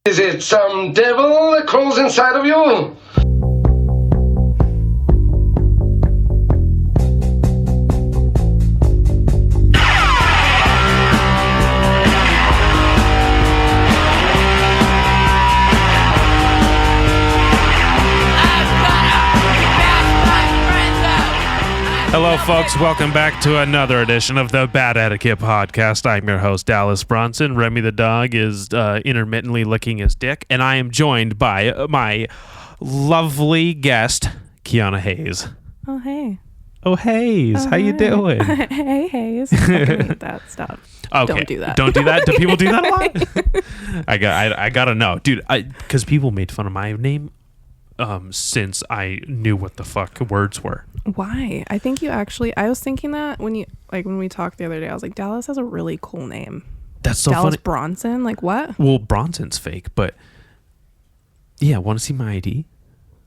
Is it some devil that crawls inside of you? Hello, folks. Welcome back to another edition of the Bad Etiquette Podcast. I'm your host, Dallas Bronson. Remy the dog is intermittently licking his dick, and I am joined by my lovely guest, Kiana Hayes. Oh, hey. Oh, Hayes. How you doing? Hey, Hayes. I hate that. Stop. Okay. Don't do that. Don't do that? Do people do that a lot? I gotta know. Dude, because people made fun of my name since I knew what the fuck words were. Why? I think you actually, I was thinking that when we talked the other day, I was like, Dallas has a really cool name. That's so Dallas funny. Bronson? Like what? Well, Bronson's fake, but yeah, want to see my ID?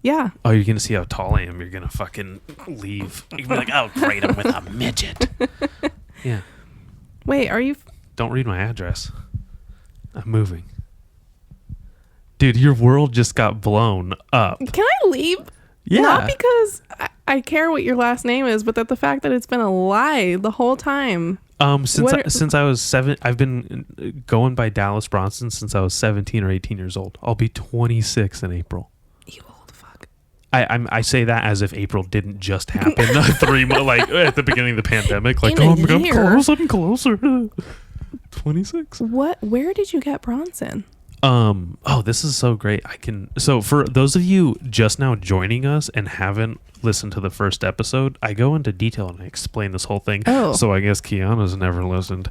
Yeah. Oh, you're going to see how tall I am. You're going to fucking leave. You're going to be like, oh, great, I'm with a midget. Yeah. Wait, are you? Don't read my address. I'm moving. Dude, your world just got blown up. Can I leave? Yeah. Not because I care what your last name is, but that the fact that it's been a lie the whole time. Since I was 7, I've been going by Dallas Bronson since I was 17 or 18 years old. I'll be 26 in April. You old fuck. I say that as if April didn't just happen 3 months, like at the beginning of the pandemic. Like, I'm closer to 26. What? Where did you get Bronson? Oh, this is so great. So for those of you just now joining us and haven't listened to the first episode, I go into detail and I explain this whole thing. Oh. So I guess Kiana's never listened.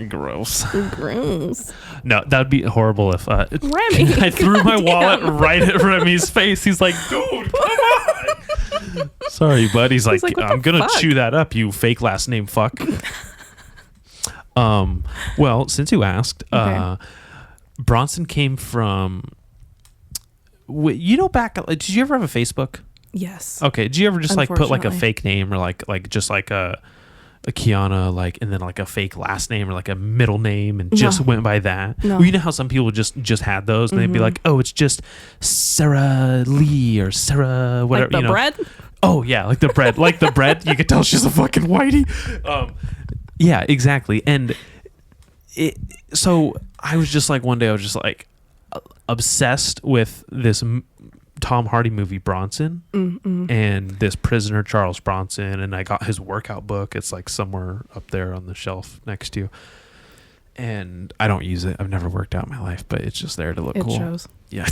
Gross. Gross. No, that would be horrible if Remy, I threw my wallet damn. right at Remy's face. He's like, dude, come on. Sorry, bud. He's like, what I'm the gonna fuck? chew that up, you fake last name fuck. Well, since you asked, Okay. Bronson came from, back, did you ever have a Facebook? Yes. Okay. Did you ever just like put like a Unfortunately. fake name or like just like a Kiana, like, and then like a fake last name or like a middle name and just went by that? No. Well, you know how some people just had those and they'd be like, oh, it's just Sarah Lee or Sarah whatever. Like the bread? Oh yeah, like the bread. Like the bread. You could tell she's a fucking whitey. Yeah, exactly. And so I was just like, one day I was just like obsessed with this Tom Hardy movie Bronson and this prisoner Charles Bronson, and I got his workout book. It's like somewhere up there on the shelf next to you. And I don't use it. I've never worked out in my life, but it's just there to look It cool. shows. Yeah.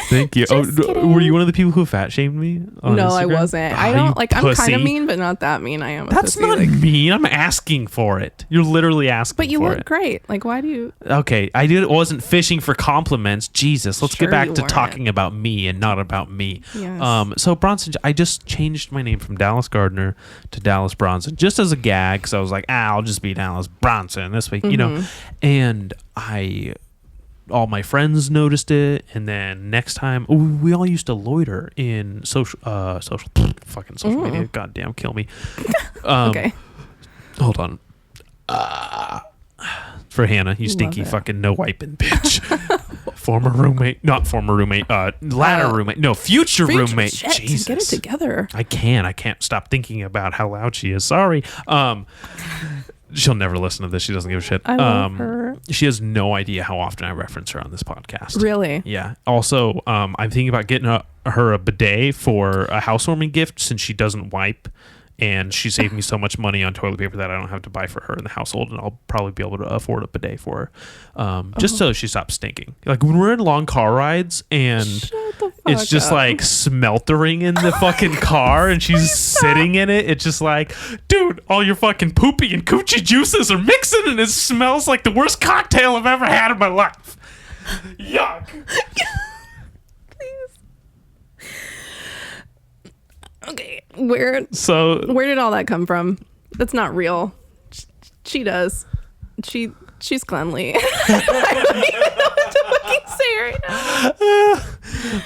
Thank you. Just kidding. Were you one of the people who fat shamed me on No, I Instagram? wasn't. I Ah, don't you like. I'm kind pussy. of mean, but not that mean. I am. That's pussy, not like, mean. I'm asking for it. You're literally asking But you for look it. great. Like, why do you? Okay, wasn't fishing for compliments. Jesus, let's Sure get back you to weren't. talking about me and not about me. Yes. So Bronson, I just changed my name from Dallas Gardner to Dallas Bronson just as a gag. So I was like, I'll just be Dallas Bronson this week, you know. And all my friends noticed it, and then next time we all used to loiter in social media. Goddamn, kill me. Okay. Hold on. For Hannah, you stinky it. fucking no wiping bitch. Former roommate, not former roommate, latter roommate, no, future roommate. Shit, Jesus, get it together. I can't stop thinking about how loud she is. Sorry. She'll never listen to this. She doesn't give a shit. I love her. She has no idea how often I reference her on this podcast. Really? Yeah. Also, I'm thinking about getting her a bidet for a housewarming gift since she doesn't wipe, and she saved me so much money on toilet paper that I don't have to buy for her in the household, and I'll probably be able to afford a bidet for her, just so she stops stinking. Like when we're in long car rides and Shut the fuck it's just up. like smeltering in the fucking car and she's sitting in it. It's just like, dude, all your fucking poopy and coochie juices are mixing and it smells like the worst cocktail I've ever had in my life. Yuck. Okay. Where did all that come from? That's not real. She does. She's cleanly. I don't even know what to fucking say right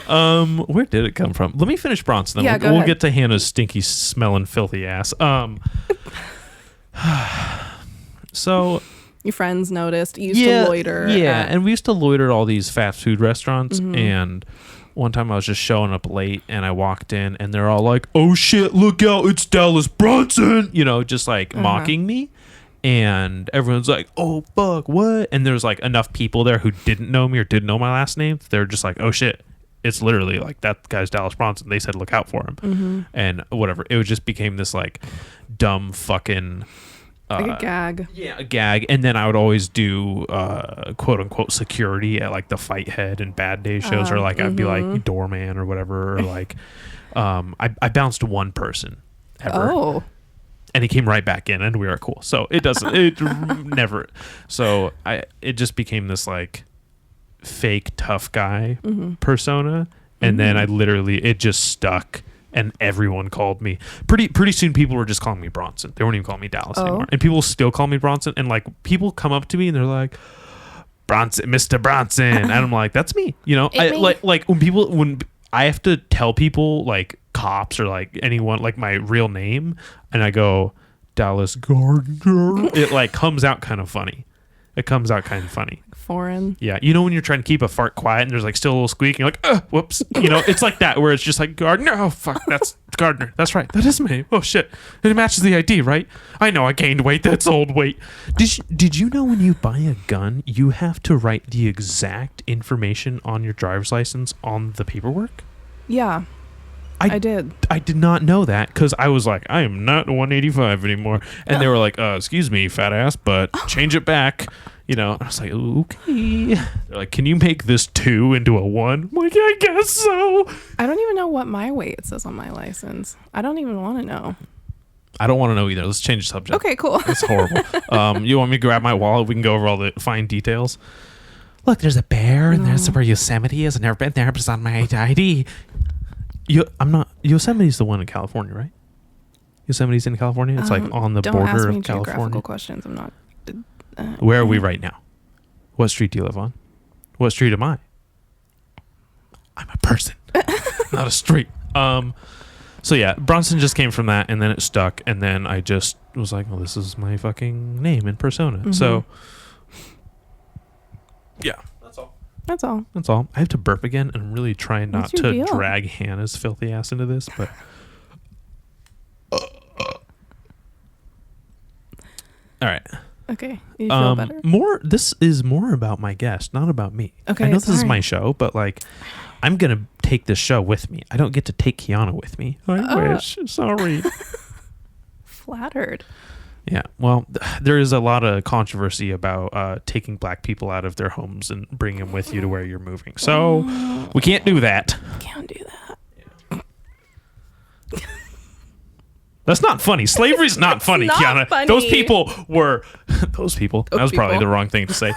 now. Where did it come from? Let me finish Bronson. Then Yeah, we'll go ahead. get to Hannah's stinky, smelling, filthy ass. So Your friends noticed. You used to loiter. Yeah, and we used to loiter at all these fast food restaurants. And one time I was just showing up late, and I walked in, and they're all like, "Oh shit, look out, it's Dallas Bronson," just like mocking me. And everyone's like, "Oh fuck, what?" And there's like enough people there who didn't know me or didn't know my last name. They're just like, "Oh shit, it's literally like that guy's Dallas Bronson." They said, "Look out for him," and whatever. It just became this like dumb fucking like a gag. Yeah, a gag. And then I would always do quote unquote security at like the Fight Head and Bad Day shows, or like I'd be like doorman or whatever, or like I bounced one person ever. Oh. And he came right back in, and we were cool. So it never. So it just became this like fake tough guy persona, and then it just stuck, and everyone called me. Pretty soon, people were just calling me Bronson. They weren't even calling me Dallas anymore, and people still call me Bronson. And like people come up to me and they're like, "Bronson, Mr. Bronson," and I'm like, "That's me." Like when I have to tell people like cops or like anyone like my real name, and I go Dallas Gardner, it like comes out kind of funny. It comes out kind of funny. Foreign. Yeah, when you're trying to keep a fart quiet and there's like still a little squeak, and you're like, whoops. It's like that where it's just like Gardner. Oh fuck, that's Gardner. That's right. That is me. Oh shit, it matches the ID, right? I know I gained weight. That's old weight. Did you know when you buy a gun, you have to write the exact information on your driver's license on the paperwork? Yeah. I did. I did not know that, because I was like, I am not 185 anymore. And they were like, excuse me, fat ass, but change it back. I was like, okay. They're like, can you make this 2 into a 1? I'm like, I guess so. I don't even know what my weight says on my license. I don't even want to know. I don't want to know either. Let's change the subject. Okay, cool. That's horrible. You want me to grab my wallet? We can go over all the fine details. Look, there's a bear, and there's where Yosemite is. I've never been there, but it's on my ID. Yosemite's the one in California, right? Yosemite's in California. It's like on the border ask me of California. Geographical questions. I'm not. Where are we right now? What street do you live on? What street am I? I'm a person, not a street. So yeah, Bronson just came from that, and then it stuck, and then I just was like, well, this is my fucking name and persona. So yeah. That's all. I have to burp again, and I'm really trying not to deal? drag Hannah's filthy ass into this, but all right. Okay. You feel better? This is more about my guest, not about me. Okay. I know this is my show, but like I'm going to take this show with me. I don't get to take Kiana with me. I wish. Sorry. Flattered. Yeah, well, there is a lot of controversy about taking black people out of their homes and bringing them with you to where you're moving. So we can't do that. Can't do that. Yeah. That's not funny. Slavery's not funny, not Kiana. Funny. Those people were... Those people. That was probably the wrong thing to say.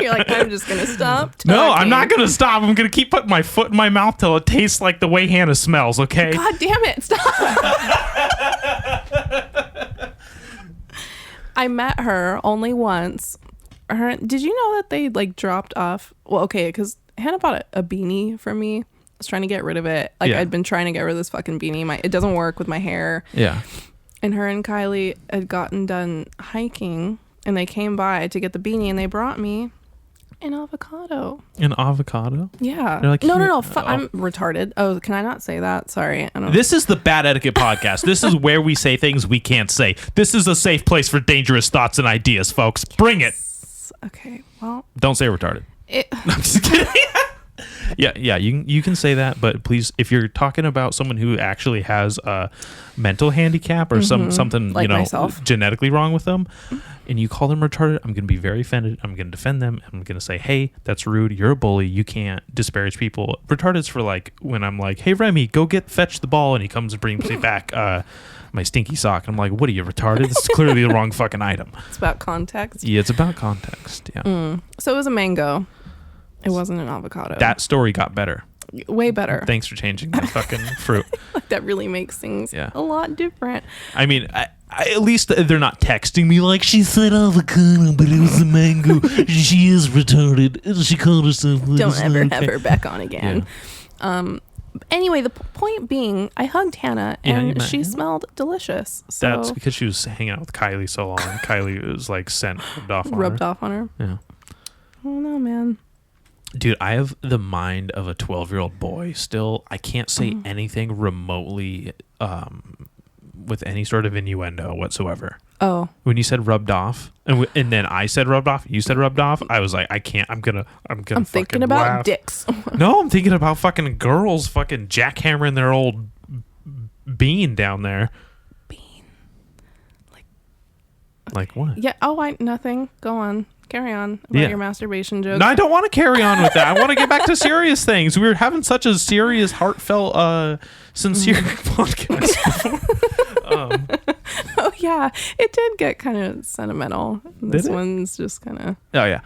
You're like, I'm just going to stop talking. No, I'm not going to stop. I'm going to keep putting my foot in my mouth till it tastes like the way Hannah smells, okay? God damn it. Stop. I met her only once. Did you know that they like dropped off? Well, okay, because Hannah bought a beanie for me. I was trying to get rid of it. Like I'd been trying to get rid of this fucking beanie. It doesn't work with my hair. Yeah. And her and Kylie had gotten done hiking, and they came by to get the beanie, and they brought me an avocado. An avocado? Yeah. Like, no. I'm retarded. Oh, can I not say that? Sorry. I don't This is the Bad Etiquette Podcast. This is where we say things we can't say. This is a safe place for dangerous thoughts and ideas, folks. Bring it. Okay, well. Don't say retarded. I'm just kidding. Yeah, you can say that, but please, if you're talking about someone who actually has a mental handicap or something, like myself, genetically wrong with them, and you call them retarded, I'm going to be very offended. I'm going to defend them. I'm going to say, hey, that's rude. You're a bully. You can't disparage people. Retarded's for like when I'm like, hey, Remy, go fetch the ball, and he comes and brings me back my stinky sock. And I'm like, what are you, retarded? This is clearly the wrong fucking item. It's about context. Yeah, it's about context. Yeah. So it was a mango. It wasn't an avocado. That story got better. Way better. Thanks for changing the fucking fruit. Like that really makes things a lot different. I mean, at least they're not texting me like, she said avocado, but it was a mango. She is retarded. She called herself. Don't ever have her back on again. Anyway, the point being, I hugged Hannah and she smelled delicious. So that's because she was hanging out with Kylie so long. Kylie was like rubbed off on her. Yeah. I don't know, man. Dude, I have the mind of a 12-year-old boy still. I can't say anything remotely with any sort of innuendo whatsoever. Oh. When you said rubbed off, and then I said rubbed off, you said rubbed off, I was like, I can't. I'm thinking about laugh. dicks. No, I'm thinking about fucking girls fucking jackhammering their old bean down there. Bean. Like what? Yeah. Oh, nothing. Go on. Carry on about your masturbation joke. No, I don't want to carry on with that. I want to get back to serious things. We were having such a serious, heartfelt, sincere podcast before. Oh yeah, it did get kind of sentimental. This one's just kind of. Oh yeah.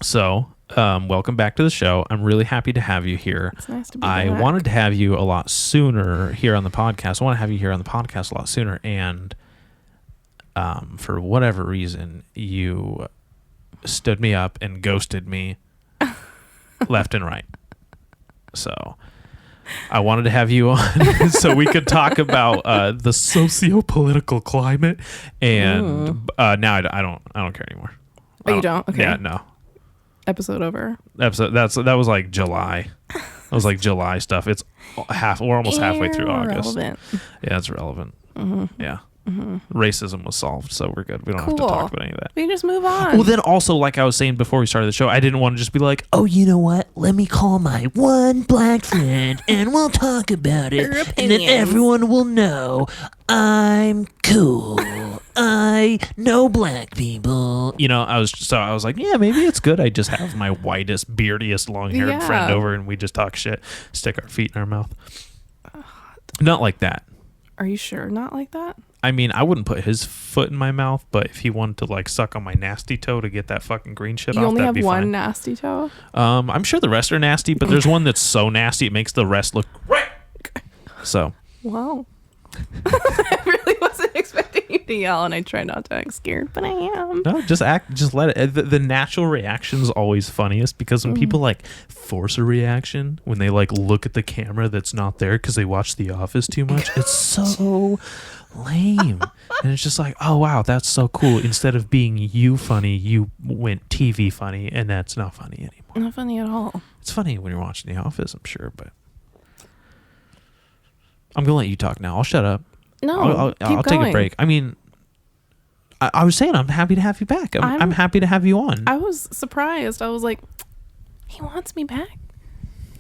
So, welcome back to the show. I'm really happy to have you here. It's nice to be back. I wanted to have you a lot sooner here on the podcast. I want to have you here on the podcast a lot sooner, and for whatever reason, you stood me up and ghosted me left and right. So I wanted to have you on so we could talk about the socio-political climate, and now I don't care anymore. Oh, you don't? Okay. Yeah, no. Episode over. That was like July. That was like July stuff. It's we're almost halfway through August. Yeah, it's relevant. Yeah. Racism was solved, so we're good. We don't have to talk about any of that. We can just move on. Well, then also, like I was saying before we started the show, I didn't want to just be like, oh, you know what? Let me call my one black friend and we'll talk about it. And then everyone will know I'm cool. I know black people. You know, I was like, yeah, maybe it's good I just have my whitest, beardiest, long-haired friend over and we just talk shit, stick our feet in our mouth. Not like that. Are you sure? Not like that? I mean, I wouldn't put his foot in my mouth, but if he wanted to like suck on my nasty toe to get that fucking green shit off, that'd be fine. You only have one nasty toe? I'm sure the rest are nasty, but there's one that's so nasty it makes the rest look great. So. Wow. I really wasn't expecting you to yell, and I try not to act scared, but I am. No, just let it. The natural reaction is always funniest because when people like force a reaction, when they like look at the camera that's not there because they watch The Office too much, it's so lame. And it's just like, oh wow, that's so cool. Instead of being you funny, you went TV funny, and that's not funny anymore. Not funny at all. It's funny when you're watching The Office, I'm sure, but I'm gonna let you talk now. I'll shut up. No, I'll take a break. I mean, I was saying I'm happy to have you back. I'm happy to have you on. I was surprised. I was like, he wants me back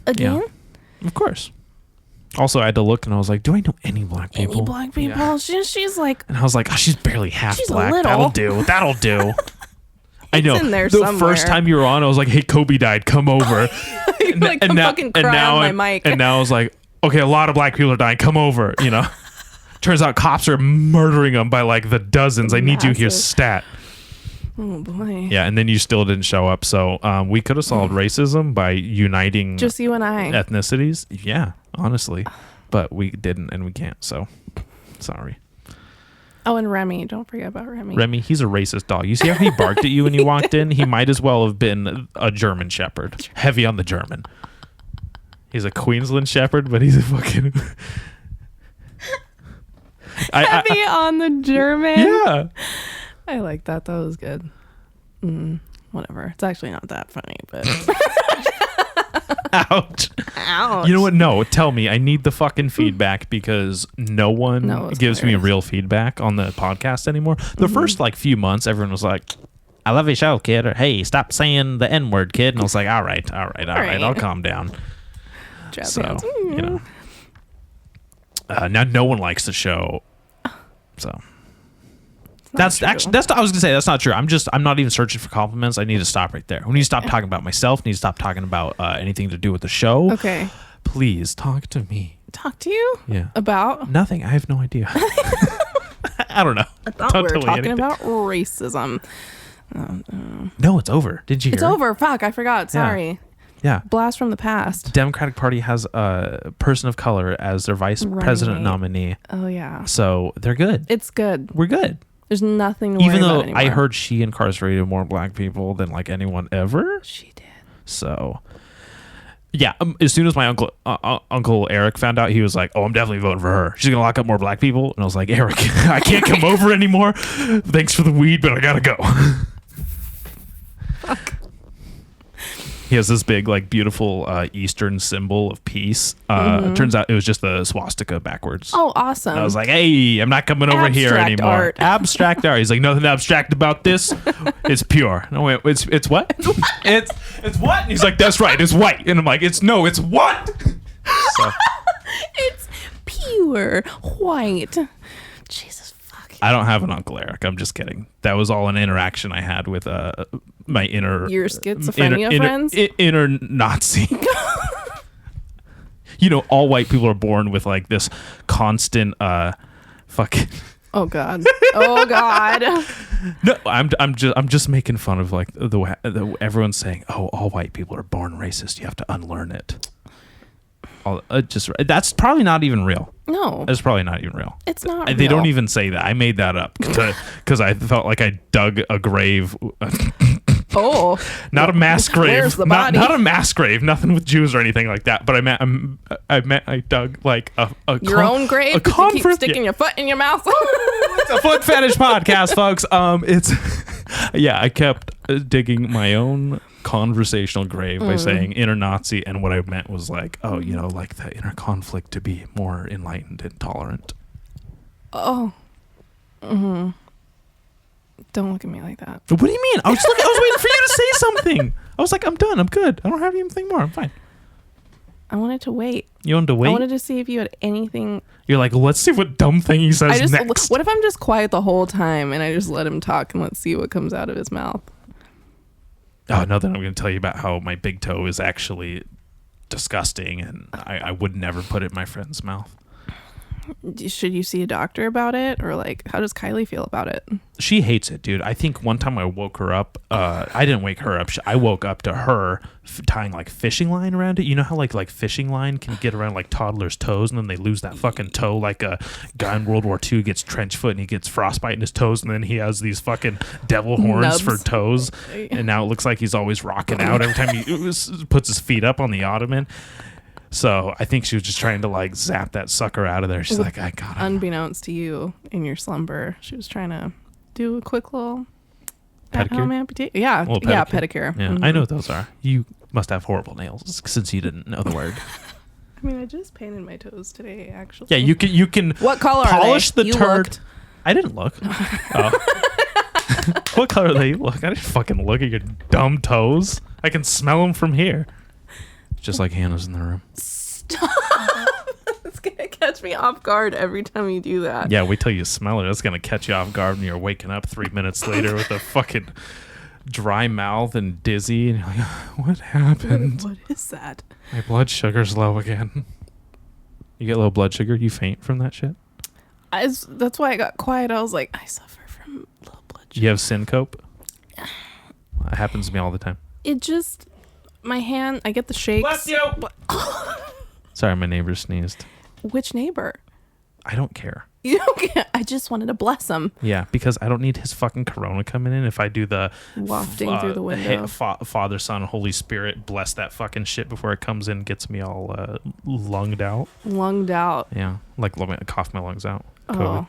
again? Yeah, of course. Also, I had to look and I was like, do I know any black people? Any black people? Yeah. She's like... And I was like, oh, she's barely half black. Little. That'll do. I know. In there the somewhere. First time you were on, I was like, hey, Kobe died. Come over. and now, fucking cry on my mic. And now I was like, okay, a lot of black people are dying. Come over, you know. Turns out cops are murdering them by like the dozens. I need you here stat. Oh boy. Yeah, and then you still didn't show up. So we could have solved racism by uniting just you and I ethnicities. Yeah, honestly. But we didn't and we can't, so sorry. Oh, and Remy. Don't forget about Remy. Remy, he's a racist dog. You see how he barked at you when you walked in? He might as well have been a German Shepherd. Heavy on the German. He's a Queensland Shepherd, but he's a fucking... Heavy on the German? Yeah. I like that. That was good. Whatever. It's actually not that funny, but... Ouch. You know what? No, tell me. I need the fucking feedback because no one gives me real feedback on the podcast anymore. The first like few months, everyone was like, I love your show, kid. Or, hey, stop saying the N-word, kid. And I was like, all right. I'll calm down. So, you know. Now no one likes the show. So that's actually I was gonna say that's not true. I'm not even searching for compliments. I need to stop right there. We need to stop talking about myself. I need to stop talking about anything to do with the show. Okay. Please talk to me. Talk to you? Yeah. About? Nothing. I have no idea. I don't know. I thought we were talking about racism. No, it's over. Did you hear? It's over. Fuck, I forgot. Sorry. Yeah. Blast from the past. The Democratic Party has a person of color as their vice president nominee. Oh, yeah. So they're good. It's good. We're good. There's nothing to worry about anymore. Even though I heard she incarcerated more black people than like anyone ever. She did. So Yeah, as soon as my uncle Eric found out, he was like, "Oh, I'm definitely voting for her. She's gonna lock up more black people." And I was like, "Eric, I can't come over anymore. Thanks for the weed, but I gotta go." Fuck. He has this big, like, beautiful Eastern symbol of peace. Turns out it was just the swastika backwards. Oh, awesome. I was like, "Hey, I'm not coming over here Abstract anymore." art. Abstract art. He's like, "Nothing abstract about this. It's pure." No, wait, it's what? It's what? And he's like, "That's right. It's white." And I'm like, it's what? So, It's pure white. Jesus fuck. I don't have an Uncle Eric. I'm just kidding. That was all an interaction I had with my inner Your schizophrenia friends? Inner Nazi. You know, all white people are born with like this constant fucking. Oh God. Oh God. No, I'm just making fun of like the everyone's saying, "Oh, all white people are born racist. You have to unlearn it." That's probably not even real. No. That's probably not even real. It's not They real. don't even say that. I made that up because I felt like I dug a grave. Oh. Not a mass grave. Where's the body? Not a mass grave. Nothing with Jews or anything like that. But I dug like Your own grave? A 'Cause you keep conference. sticking your foot in your mouth? It's a foot fetish podcast, folks. I kept digging my own conversational grave by saying inner Nazi, and what I meant was like, oh, you know, like the inner conflict to be more enlightened and tolerant. Oh. Mm-hmm. Don't look at me like that. What do you mean? I was waiting for you to say something. I was like, I'm done. I'm good. I don't have anything more. I'm fine. I wanted to wait. You wanted to wait? I wanted to see if you had anything. You're like, let's see what dumb thing he says next. What if I'm just quiet the whole time and I just let him talk and let's see what comes out of his mouth? Oh, no, then I'm going to tell you about how my big toe is actually disgusting and I would never put it in my friend's mouth. Should you see a doctor about it? Or like, how does Kylie feel about it? She hates it, dude. I think one time I woke her up. I didn't wake her up. I woke up to her tying like fishing line around it. You know how like fishing line can get around like toddlers' toes and then they lose that fucking toe, like a guy in World War II gets trench foot and he gets frostbite in his toes and then he has these fucking devil horns for toes. And now it looks like he's always rocking out every time he puts his feet up on the ottoman. So I think she was just trying to like zap that sucker out of there. She's like, I got it. Unbeknownst to you, in your slumber, she was trying to do a quick little pedicure. amputation. Yeah, pedicure. Pedicure. Yeah, Mm-hmm. I know what those are. You must have horrible nails since you didn't know the word. I mean, I just painted my toes today, actually. Yeah, you can. What color polish are they? the You turd. looked. I didn't look. Oh. What color are they? Look, I didn't fucking look at your dumb toes. I can smell them from here. Just like Hannah's in the room. Stop. It's going to catch me off guard every time you do that. Yeah, wait till you smell it. It's going to catch you off guard and you're waking up 3 minutes later with a fucking dry mouth and dizzy. And you're like, what happened? What is that? My blood sugar's low again. You get low blood sugar? You faint from that shit? That's why I got quiet. I was like, I suffer from low blood sugar. You have syncope? It happens to me all the time. It just... My hand, I get the shakes. Bless you! Sorry, my neighbor sneezed. Which neighbor? I don't care. You don't care. I just wanted to bless him. Yeah, because I don't need his fucking corona coming in. If I do the wafting through the window, Father, Son, Holy Spirit, bless that fucking shit before it comes in, gets me all lunged out. Lunged out. Yeah, like let me cough my lungs out. Oh, COVID.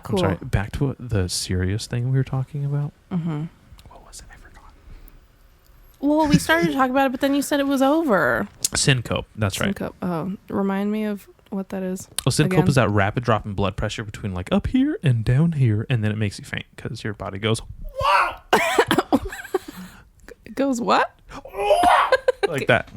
cool. I'm sorry. Back to the serious thing we were talking about. Mm-hmm. What was it? I forgot. Well, we started to talk about it, but then you said it was over. Syncope. That's right. Syncope. Oh, remind me of what that is. Well, syncope again. is that rapid drop in blood pressure between like up here and down here, and then it makes you faint because your body goes, wow! It goes what? Like that.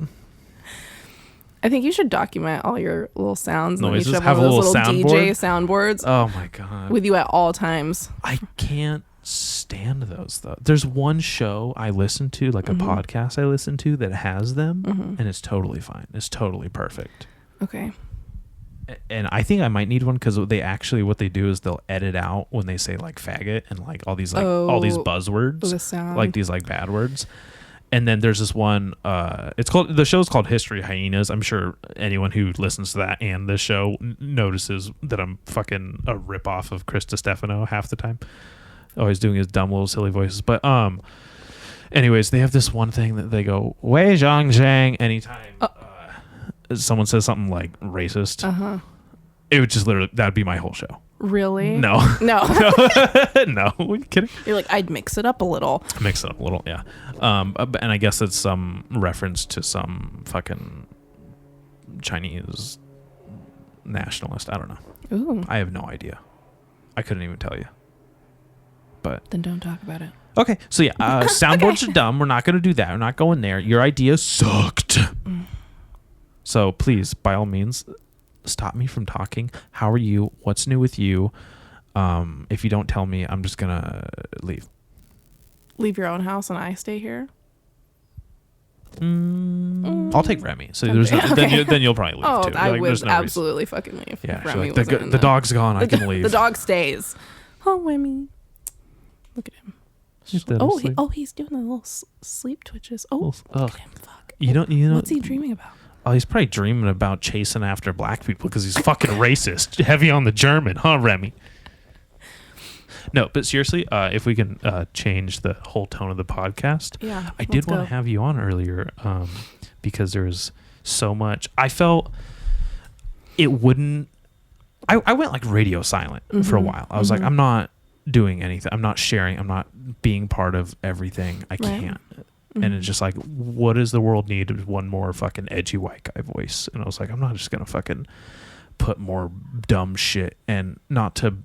I think you should document all your little sounds. And then you Noises. should Have one a of those little DJ soundboards Oh my god. with you at all times. I can't stand those though. There's one show I listen to, like a podcast I listen to that has them, and it's totally fine. It's totally perfect. Okay. And I think I might need one because they actually, what they do is they'll edit out when they say like faggot and like all these buzzwords, the sound. like these like bad words. And then there's this one. The show's called History Hyenas. I'm sure anyone who listens to that and this show notices that I'm fucking a ripoff of Chris DiStefano half the time, always doing his dumb little silly voices. But Anyways, they have this one thing that they go, Wei Zhang Zhang, anytime someone says something like racist. It would just literally, that'd be my whole show. Really? No. No. No. Are you kidding? You're like, I'd mix it up a little. Mix it up a little, yeah. And I guess it's some reference to some fucking Chinese nationalist. I don't know. Ooh. I have no idea. I couldn't even tell you. But then don't talk about it. Okay, so yeah, soundboards are dumb. We're not going to do that. We're not going there. Your idea sucked. So please, by all means, stop me from talking. How are you? What's new with you? If you don't tell me, I'm just going to leave. Leave your own house and I stay here? I'll take Remy. So there's no, then you'll probably leave too. I like, would no absolutely fucking leave. Yeah, Remy like, the dog's gone. I can leave. The dog stays. Oh, Remy. Look at him. He's doing the little sleep twitches. Oh, look at him. Fuck. You know. What's he dreaming about? Oh, he's probably dreaming about chasing after black people because he's fucking racist. Heavy on the German, huh, Remy? No, but seriously, if we can change the whole tone of the podcast. Yeah, I did want to have you on earlier because there was so much. I felt it wouldn't. I went like radio silent for a while. I was like, I'm not doing anything. I'm not sharing. I'm not being part of everything. I can't. And it's just like, what does the world need? Is one more fucking edgy white guy voice. And I was like, I'm not just going to fucking put more dumb shit, and not to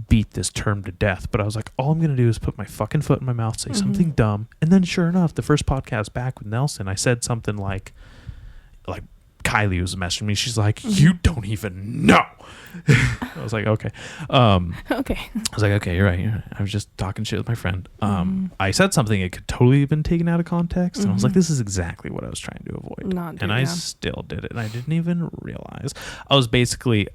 beat this term to death, but I was like, all I'm going to do is put my fucking foot in my mouth, say something dumb. And then sure enough, the first podcast back with Nelson, I said something like Kylie was messaging me. She's like, you don't even know. I was like, okay. Okay. I was like, okay, you're right. I was just talking shit with my friend. I said something it could totally have been taken out of context. And I was like, this is exactly what I was trying to avoid. I still did it. And I didn't even realize. I was basically,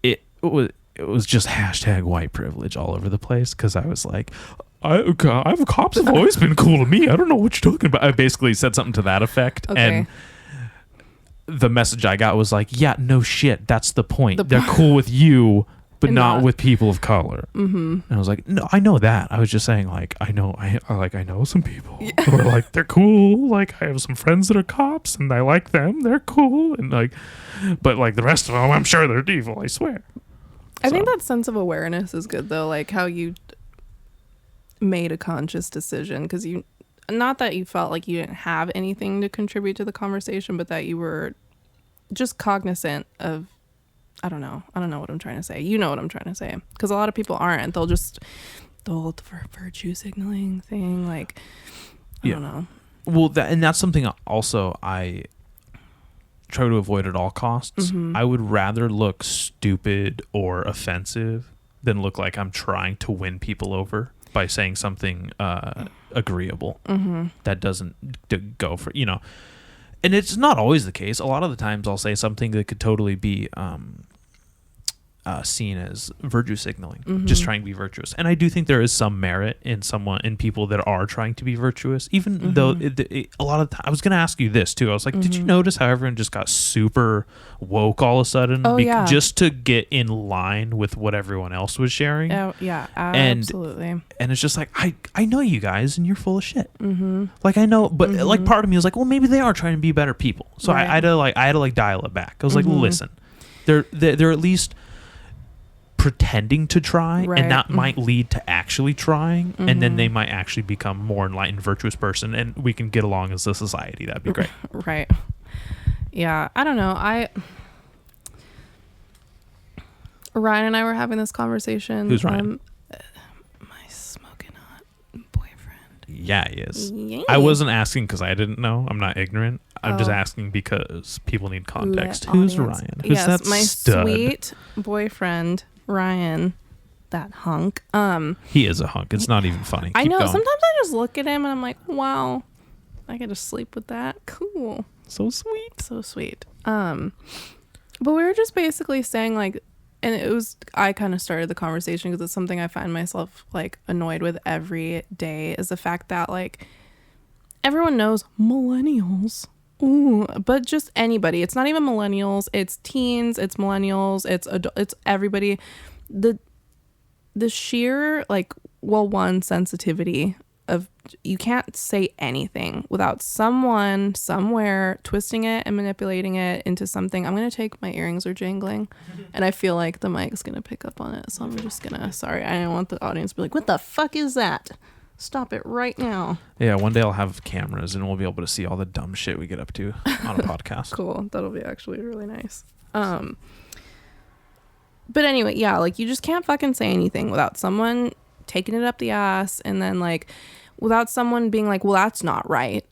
it was just hashtag white privilege all over the place. Cause I was like, cops have always been cool to me. I don't know what you're talking about. I basically said something to that effect. Okay. And the message I got was like, yeah, no shit. That's the point. They're cool with you, but not with people of color. And I was like, no, I know that. I was just saying, like, I know some people who are like, they're cool. Like, I have some friends that are cops and I like them. They're cool. And like, but like the rest of them, I'm sure they're evil. I swear. I think that sense of awareness is good though. Like how you made a conscious decision, because not that you felt like you didn't have anything to contribute to the conversation, but that you were just cognizant of, I don't know what I'm trying to say. You know what I'm trying to say. Because a lot of people aren't. They'll the whole virtue signaling thing. Like, I don't know. Well, that's something also I try to avoid at all costs. I would rather look stupid or offensive than look like I'm trying to win people over by saying something agreeable that doesn't go for, and it's not always the case. A lot of the times I'll say something that could totally be seen as virtue signaling, just trying to be virtuous. And I do think there is some merit in people that are trying to be virtuous, even though a lot of the time, I was going to ask you this too. I was like, did you notice how everyone just got super woke all of a sudden? Just to get in line with what everyone else was sharing. Oh, yeah, absolutely. And it's just like, I know you guys and you're full of shit. Like I know, but like part of me was like, well, maybe they are trying to be better people. So I had to dial it back. I was like, listen, they're at least pretending to try, and that might lead to actually trying, and then they might actually become more enlightened, virtuous person, and we can get along as a society. That'd be great. Right. Yeah, I don't know. Ryan and I were having this conversation. Who's Ryan? My smoking hot boyfriend. Yeah, he is. Yay. I wasn't asking because I didn't know. I'm not ignorant. I'm just asking because people need context. Who's Ryan? Who's that my stud? Sweet boyfriend, Ryan, that hunk. He is a hunk. It's not even funny. I Keep know. going. Sometimes I just look at him and I'm like, wow, I get to sleep with that. Cool. So sweet. So sweet. But we were just basically saying like, and I kind of started the conversation because it's something I find myself like annoyed with every day, is the fact that like everyone knows millennials. Ooh, but just anybody. It's not even millennials. It's teens. It's millennials. It's everybody. The sheer sensitivity of you can't say anything without someone somewhere twisting it and manipulating it into something. I'm going to take my earrings are jingling and I feel like the mic is going to pick up on it. So I'm just going to, sorry, I don't want the audience to be like, what the fuck is that? Stop it right now. Yeah, one day I'll have cameras and we'll be able to see all the dumb shit we get up to on a podcast. Cool. That'll be actually really nice. But anyway, yeah, like you just can't fucking say anything without someone taking it up the ass, and then like without someone being like, well, that's not right.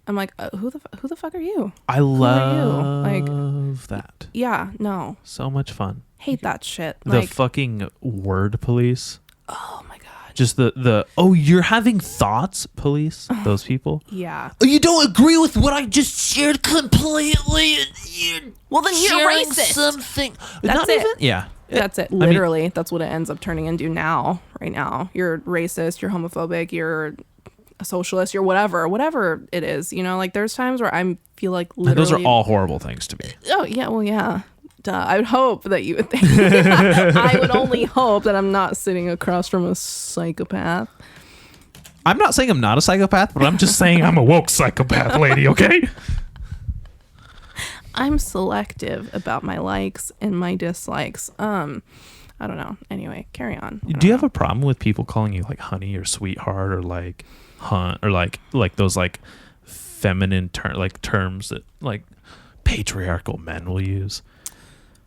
I'm like, who the fuck are you? I love that. Yeah, no. So much fun. Hate that shit. The Like, fucking word police. oh my god. Just the you're having thoughts police, those people. Yeah. Oh, you don't agree with what I just shared completely. Well, then you're sharing racist. Something. That's Not it. Even, yeah. That's it. Literally, that's what it ends up turning into right now. You're racist, you're homophobic, you're a socialist, you're whatever it is. You know, like there's times where I feel like literally. And those are all horrible things to be. Oh, yeah. Well, yeah. Duh. I would hope that you would think. I would only hope that I'm not sitting across from a psychopath. I'm not saying I'm not a psychopath, but I'm just saying I'm a woke psychopath, lady, okay? I'm selective about my likes and my dislikes. I don't know. Anyway, carry on. Do you have a problem with people calling you like honey or sweetheart or like hunt or like those like feminine terms that like patriarchal men will use?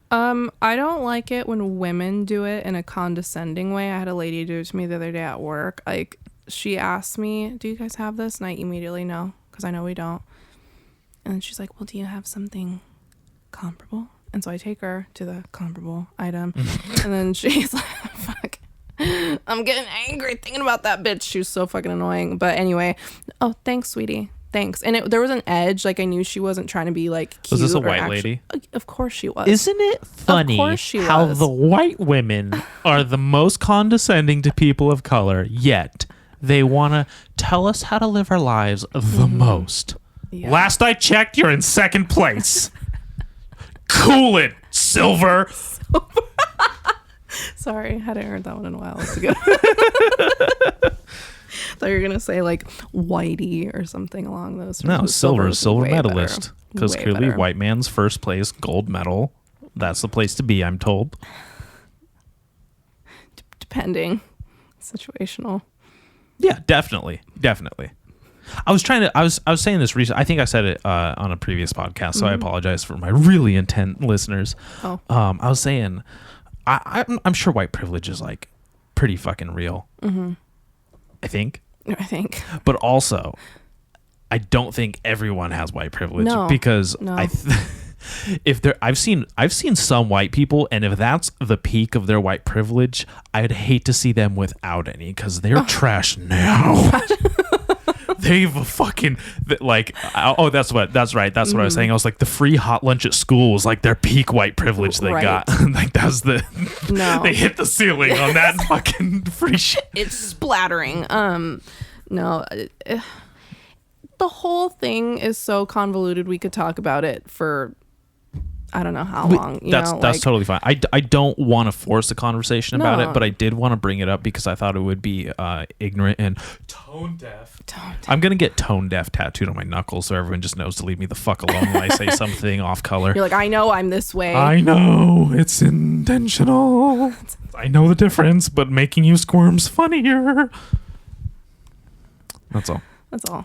I don't like it when women do it in a condescending way. I had a lady do it to me the other day at work. Like, she asked me, do you guys have this? And I immediately no, because I know we don't. And then she's like, well, do you have something comparable? And so I take her to the comparable item. And then she's like, fuck, I'm getting angry thinking about that bitch. She was so fucking annoying. But anyway, oh, thanks, sweetie. Thanks. And there was an edge. Like, I knew she wasn't trying to be like cute. Was this a white lady? Of course she was. Isn't it funny how the white women are the most condescending to people of color, yet they want to tell us how to live our lives the most? Yeah. Last I checked, you're in second place. Cool it, Silver. Sorry, I hadn't heard that one in a while. That's good. I thought you were gonna say like Whitey or something along those. No, silver medalist. Because clearly, better. white man's first place, gold medal. That's the place to be, I'm told. Depending, situational. Yeah, definitely. I was saying this recently. I think I said it on a previous podcast, so I apologize for my really intent listeners. Oh. I was saying, I'm sure white privilege is like pretty fucking real. Mm-hmm. I think. But also, I don't think everyone has white privilege because I've seen some white people, and if that's the peak of their white privilege, I'd hate to see them without any because they're trash now. They've fucking like that's right. That's what I was saying. I was like, the free hot lunch at school was like their peak white privilege they got. Like that's they hit the ceiling on that fucking free shit. It's splattering. No, the whole thing is so convoluted. We could talk about it for I don't know how long. That's totally fine. I don't want to force a conversation about it, but I did want to bring it up because I thought it would be ignorant and tone deaf. I'm gonna get tone deaf tattooed on my knuckles so everyone just knows to leave me the fuck alone when I say something off color. You're like, I know I'm this way. I know it's intentional. I know the difference, but making you squirm's funnier. That's all.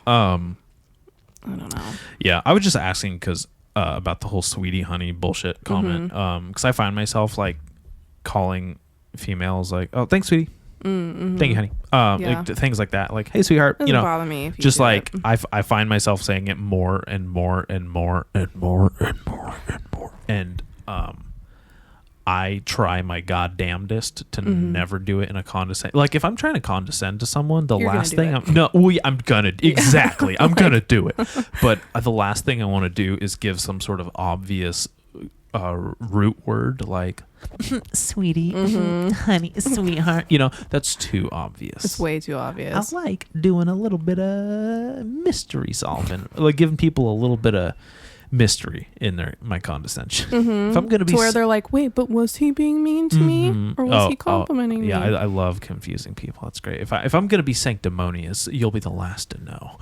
I don't know. Yeah, I was just asking because about the whole sweetie honey bullshit comment. Because I find myself like calling females like, oh, thanks, sweetie. Thank you, honey. Like, things like that. Like, hey, sweetheart. Doesn't bother me if you just do like it. I find myself saying it more and more and more and more and more and more. And I try my goddamnest to never do it in a condescending. Like, if I'm trying to condescend to someone, I'm gonna exactly. I'm gonna do it. But the last thing I want to do is give some sort of obvious root word like sweetie, honey, sweetheart. That's too obvious. It's way too obvious. I like doing a little bit of mystery solving, like giving people a little bit of mystery in my condescension. If I'm gonna be to where they're like, wait, but was he being mean to me, or was he complimenting me? Yeah, I love confusing people. That's great. If I'm gonna be sanctimonious, you'll be the last to know.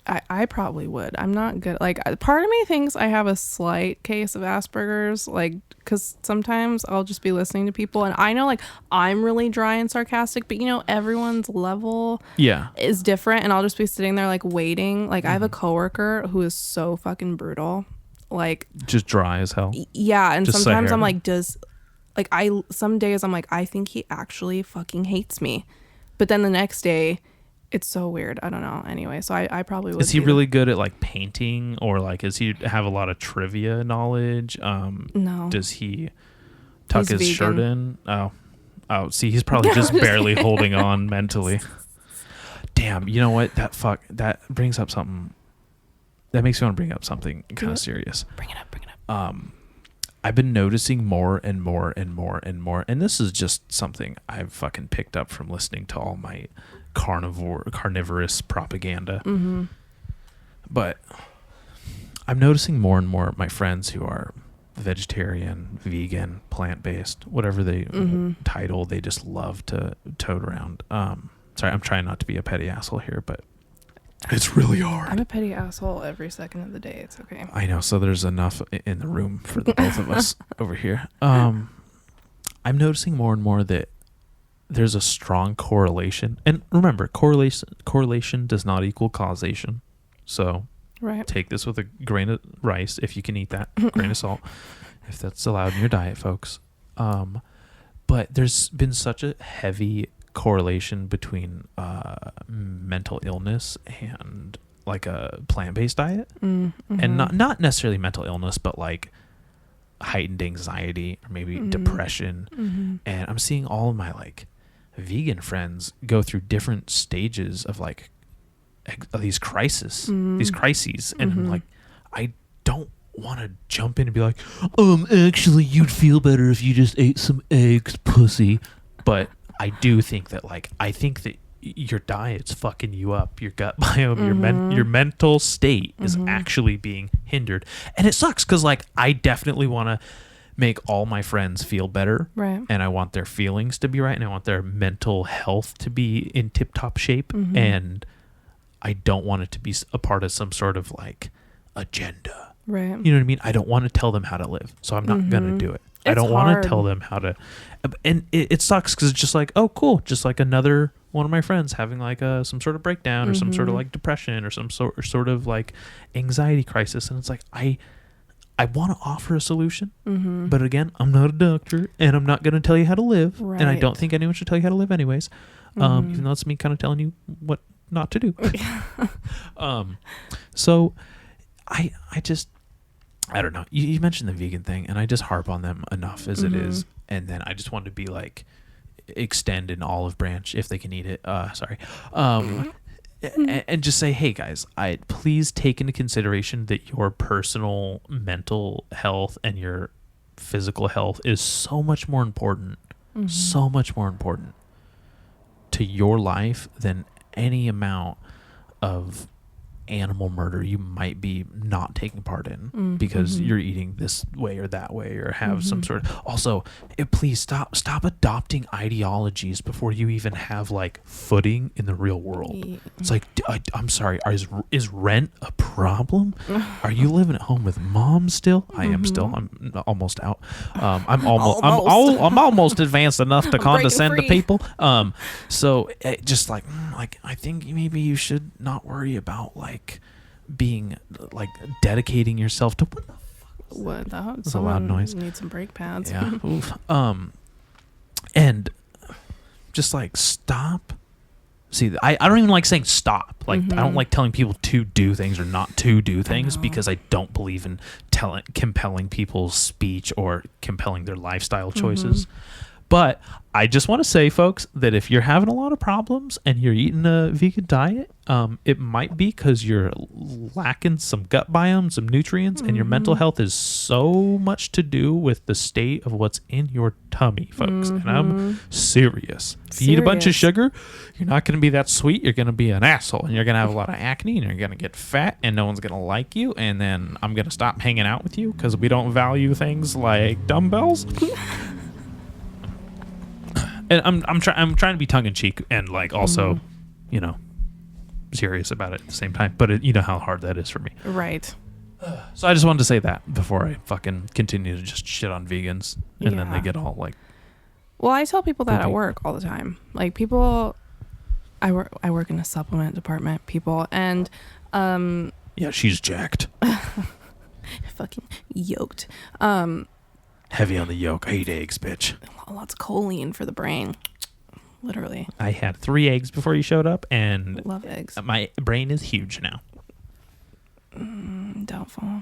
I probably would. I'm not good. Like, part of me thinks I have a slight case of Asperger's, like, because sometimes I'll just be listening to people and I know, like, I'm really dry and sarcastic, but, you know, everyone's level is different. And I'll just be sitting there, like, waiting. Like, I have a coworker who is so fucking brutal. Like, just dry as hell. Yeah. And just sometimes I'm like, some days I'm like, I think he actually fucking hates me. But then the next day, it's so weird. I don't know. Anyway, so I probably would. Is he really good at like painting, or like does he have a lot of trivia knowledge? No. Does he tuck his vegan. shirt in? Oh, see, he's probably just barely holding on mentally. Damn, you know what? That brings up something. That makes me want to bring up something kind of serious. Bring it up. I've been noticing more and more and more and more, and this is just something I've fucking picked up from listening to all my carnivorous propaganda. But I'm noticing more and more of my friends who are vegetarian, vegan, plant-based, whatever they title, they just love to tote around. Sorry, I'm trying not to be a petty asshole here, but it's really hard. I'm a petty asshole every second of the day. It's okay. I know. So there's enough in the room for the both of us over here. I'm noticing more and more that there's a strong correlation. And remember, correlation does not equal causation. So take this with a grain of rice, if you can eat that, grain of salt, if that's allowed in your diet, folks. But there's been such a heavy correlation between mental illness and like a plant-based diet, and not necessarily mental illness, but like heightened anxiety or maybe depression. And I'm seeing all of my like vegan friends go through different stages of like these crises, and I'm like, I don't want to jump in and be like, actually you'd feel better if you just ate some eggs, pussy. But I do think that that your diet's fucking you up, your gut biome, your mental state is actually being hindered, and it sucks because like I definitely want to make all my friends feel better, right? And I want their feelings to be right, and I want their mental health to be in tip-top shape, and I don't want it to be a part of some sort of like agenda, right? You know what I mean? I don't want to tell them how to live, so I'm not gonna do it. I don't want to tell them how to, and it sucks because it's just like, oh, cool, just like another one of my friends having like some sort of breakdown or some sort of like depression or some sort of like anxiety crisis, and it's like I want to offer a solution, but again, I'm not a doctor, and I'm not going to tell you how to live, and I don't think anyone should tell you how to live anyways, even though it's me kind of telling you what not to do. So I don't know. You mentioned the vegan thing, and I just harp on them enough as it is. And then I just wanted to be like, extend an olive branch if they can eat it. Sorry. And just say, hey guys, please take into consideration that your personal mental health and your physical health is so much more important to your life than any amount of animal murder you might be not taking part in because you're eating this way or that way or have some sort of. Also, please stop adopting ideologies before you even have like footing in the real world. It's like, I'm sorry, is rent a problem? Are you living at home with mom still? I am still. I'm almost out. I'm almost advanced enough to condescend to people. So just like I think maybe you should not worry about like being like dedicating yourself to what the hell? That's a loud noise. Need some brake pads. Yeah. Oof. And just like stop. See, I don't even like saying stop. Like I don't like telling people to do things or not to do things because I don't believe in compelling people's speech or compelling their lifestyle choices. But I just want to say, folks, that if you're having a lot of problems and you're eating a vegan diet, it might be because you're lacking some gut biome, some nutrients, and your mental health is so much to do with the state of what's in your tummy, folks. And I'm serious. If you eat a bunch of sugar, you're not going to be that sweet. You're going to be an asshole, and you're going to have a lot of acne, and you're going to get fat, and no one's going to like you, and then I'm going to stop hanging out with you because we don't value things like dumbbells. And I'm trying to be tongue in cheek and like also, you know, serious about it at the same time. But you know how hard that is for me. Right. So I just wanted to say that before I fucking continue to just shit on vegans, and then they get all like. Well, I tell people that at work all the time. Like people, I work in a supplement department, people, and yeah, she's jacked. Fucking yoked. Heavy on the yolk. I eat eggs, bitch. Lots of choline for the brain. Literally. I had 3 eggs before you showed up, and love eggs. My brain is huge now. Doubtful.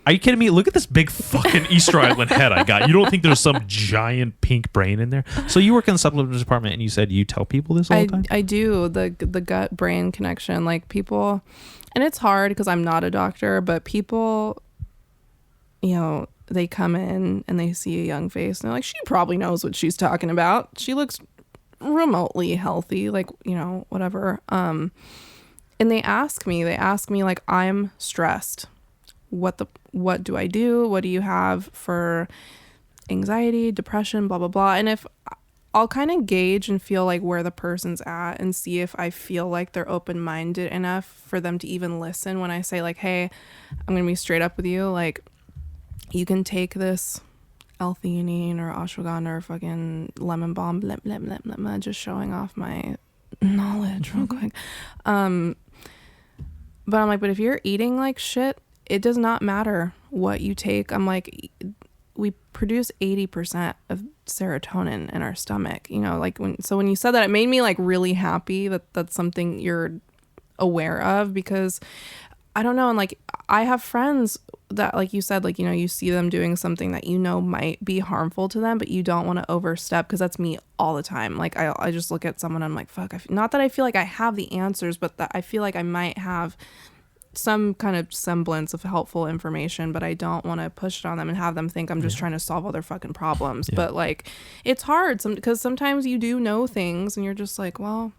Are you kidding me? Look at this big fucking Easter Island head I got. You don't think there's some giant pink brain in there? So you work in the supplement department, and you said you tell people this all the time? I do. The gut brain connection. Like people, and it's hard because I'm not a doctor, but people, you know, they come in and they see a young face and they're like, she probably knows what she's talking about. She looks remotely healthy, like, you know, whatever. And they ask me like, I'm stressed. What do I do? What do you have for anxiety, depression, blah, blah, blah. And if I'll kind of gauge and feel like where the person's at and see if I feel like they're open-minded enough for them to even listen when I say like, hey, I'm going to be straight up with you. Like, you can take this L-theanine or ashwagandha or fucking lemon balm, blah, blah, blah, blah, blah, just showing off my knowledge real quick. But I'm like, but if you're eating like shit, it does not matter what you take. I'm like, we produce 80% of serotonin in our stomach, you know, like when you said that, it made me like really happy that that's something you're aware of, because I don't know. And like, I have friends that, like you said, like, you know, you see them doing something that, you know, might be harmful to them, but you don't want to overstep, because that's me all the time. Like I just look at someone and I'm like, fuck, not that I feel like I have the answers, but that I feel like I might have some kind of semblance of helpful information, but I don't want to push it on them and have them think I'm just trying to solve all their fucking problems. But like, it's hard because sometimes you do know things and you're just like, well,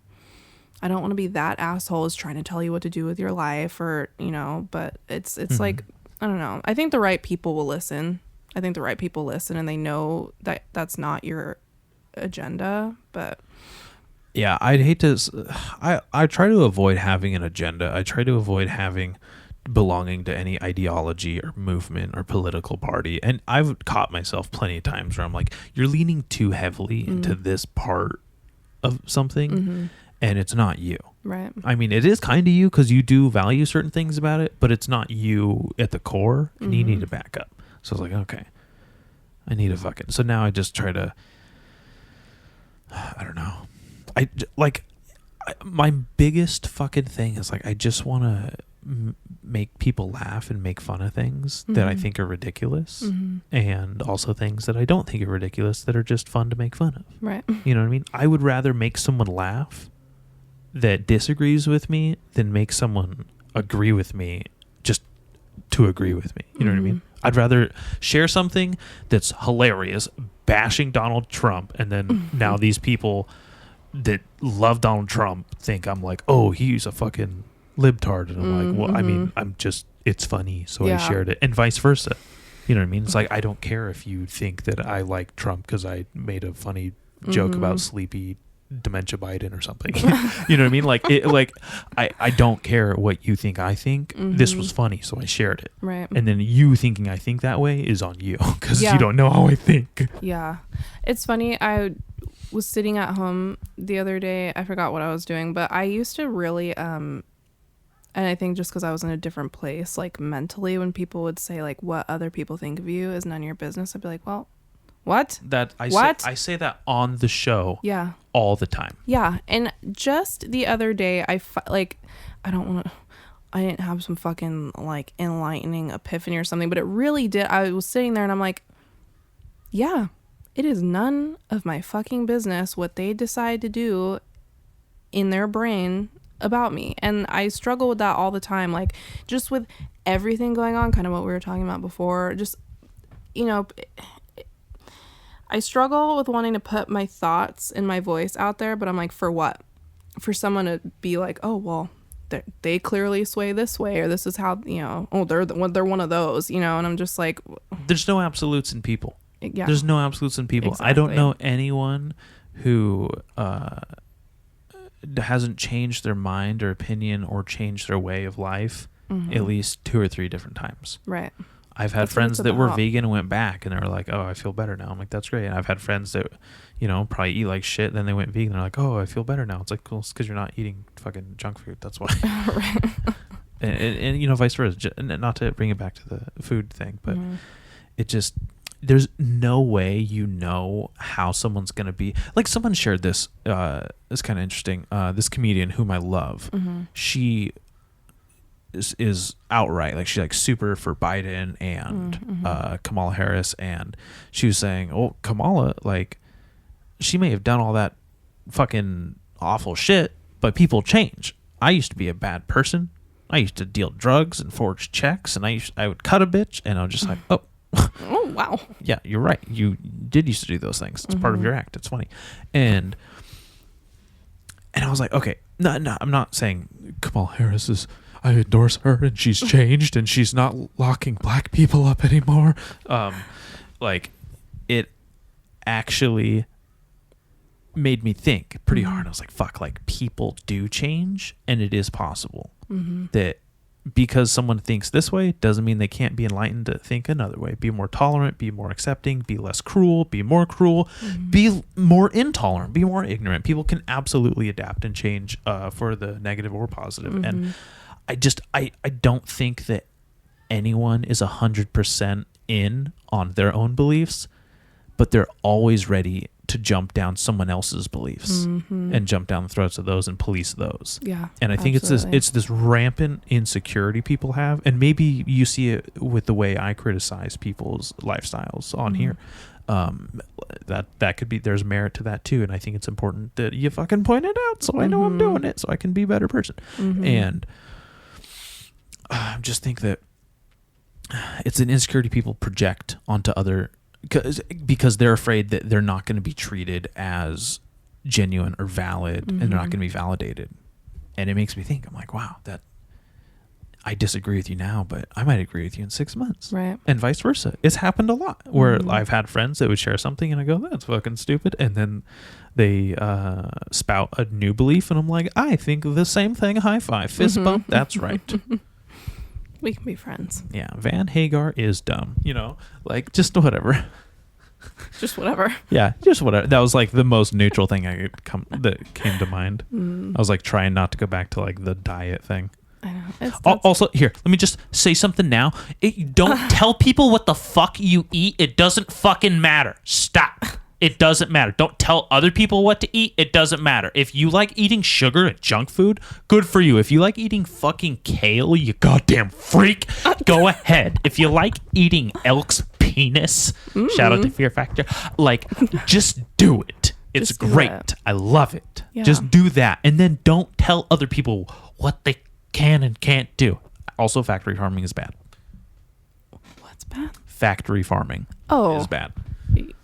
I don't want to be that asshole is trying to tell you what to do with your life, or, you know, but it's like, I don't know. I think the right people will listen. I think the right people listen and they know that that's not your agenda, but yeah, I'd hate to. I try to avoid having an agenda. I try to avoid belonging to any ideology or movement or political party. And I've caught myself plenty of times where I'm like, you're leaning too heavily into this part of something, and it's not you. Right. I mean, it is kind of you because you do value certain things about it, but it's not you at the core, and you need to back up. So I was like, okay, I need to so now I just try to, I don't know. My biggest fucking thing is like, I just want to make people laugh and make fun of things that I think are ridiculous, and also things that I don't think are ridiculous that are just fun to make fun of. Right. You know what I mean? I would rather make someone laugh that disagrees with me than make someone agree with me just to agree with me. You know what I mean? I'd rather share something that's hilarious, bashing Donald Trump, and then now these people that love Donald Trump think I'm like, oh, he's a fucking libtard, and I'm like, well, I mean, it's funny, so I shared it, and vice versa. You know what I mean? It's like, I don't care if you think that I like Trump because I made a funny joke about sleepy dementia Biden or something. You know what I mean? Like I don't care what you think I think. This was funny, so I shared it. Right. And then you thinking I think that way is on you, because you don't know how I think. Yeah. It's funny. I was sitting at home the other day. I forgot what I was doing, but I used to really and I think just because I was in a different place, like mentally, when people would say like, what other people think of you is none of your business, I'd be like, well, what? I say that on the show all the time. Yeah. And just the other day, I didn't have some fucking like enlightening epiphany or something, but it really did. I was sitting there and I'm like, yeah, it is none of my fucking business what they decide to do in their brain about me. And I struggle with that all the time. Like, just with everything going on, kind of what we were talking about before, just, you know, I struggle with wanting to put my thoughts and my voice out there, but I'm like, for what? For someone to be like, oh, well, they clearly sway this way, or this is how, you know, oh, they're one of those, you know, and I'm just like, there's no absolutes in people. Yeah. There's no absolutes in people. Exactly. I don't know anyone who hasn't changed their mind or opinion or changed their way of life at least 2 or 3 different times. Right. I've had friends that were vegan and went back, and they were like, oh, I feel better now. I'm like, that's great. And I've had friends that, you know, probably eat like shit, then they went vegan, and they're like, oh, I feel better now. It's like, cool, it's because you're not eating fucking junk food. That's why. Right. and, you know, vice versa. Not to bring it back to the food thing, but it just, there's no way you know how someone's going to be. Like, someone shared this. It's kind of interesting. This comedian whom I love, she is outright, like, she's like super for Biden and Kamala Harris, and she was saying, oh, Kamala, like, she may have done all that fucking awful shit, but people change. I used to be a bad person. I used to deal drugs and forge checks, and I would cut a bitch, and I was just like, oh. Oh, wow. Yeah, you're right. You did used to do those things. It's part of your act. It's funny. And I was like, okay, no, I'm not saying Kamala Harris is, I endorse her and she's changed and she's not locking black people up anymore. Like, it actually made me think pretty hard. I was like, fuck, like, people do change, and it is possible that because someone thinks this way doesn't mean they can't be enlightened to think another way. Be more tolerant, be more accepting, be less cruel, be more cruel, be more intolerant, be more ignorant. People can absolutely adapt and change for the negative or positive. And I don't think that anyone is 100% in on their own beliefs, but they're always ready to jump down someone else's beliefs and jump down the throats of those and police those. Yeah. And I think it's this rampant insecurity people have, and maybe you see it with the way I criticize people's lifestyles on here. That could be, there's merit to that too, and I think it's important that you fucking point it out so I know I'm doing it, so I can be a better person. And I just think that it's an insecurity people project onto other, because they're afraid that they're not going to be treated as genuine or valid, and they're not going to be validated. And it makes me think, I'm like, wow, that I disagree with you now, but I might agree with you in 6 months. Right. And vice versa. It's happened a lot where I've had friends that would share something and I go, that's fucking stupid. And then they spout a new belief, and I'm like, I think the same thing. High five, fist bump. That's right. We can be friends. Yeah, Van Hagar is dumb. You know, like, just whatever. Just whatever. Yeah, just whatever. That was like the most neutral thing that came to mind. I was like trying not to go back to like the diet thing. I know. Also, here, let me just say something now. Don't tell people what the fuck you eat. It doesn't fucking matter. Stop. It doesn't matter. Don't tell other people what to eat. It doesn't matter. If you like eating sugar and junk food, good for you. If you like eating fucking kale, you goddamn freak, go ahead. If you like eating elk's penis, shout out to Fear Factor, like, just do it. It's great. I love it. Yeah. Just do that. And then don't tell other people what they can and can't do. Also, factory farming is bad. What's bad? Factory farming is bad.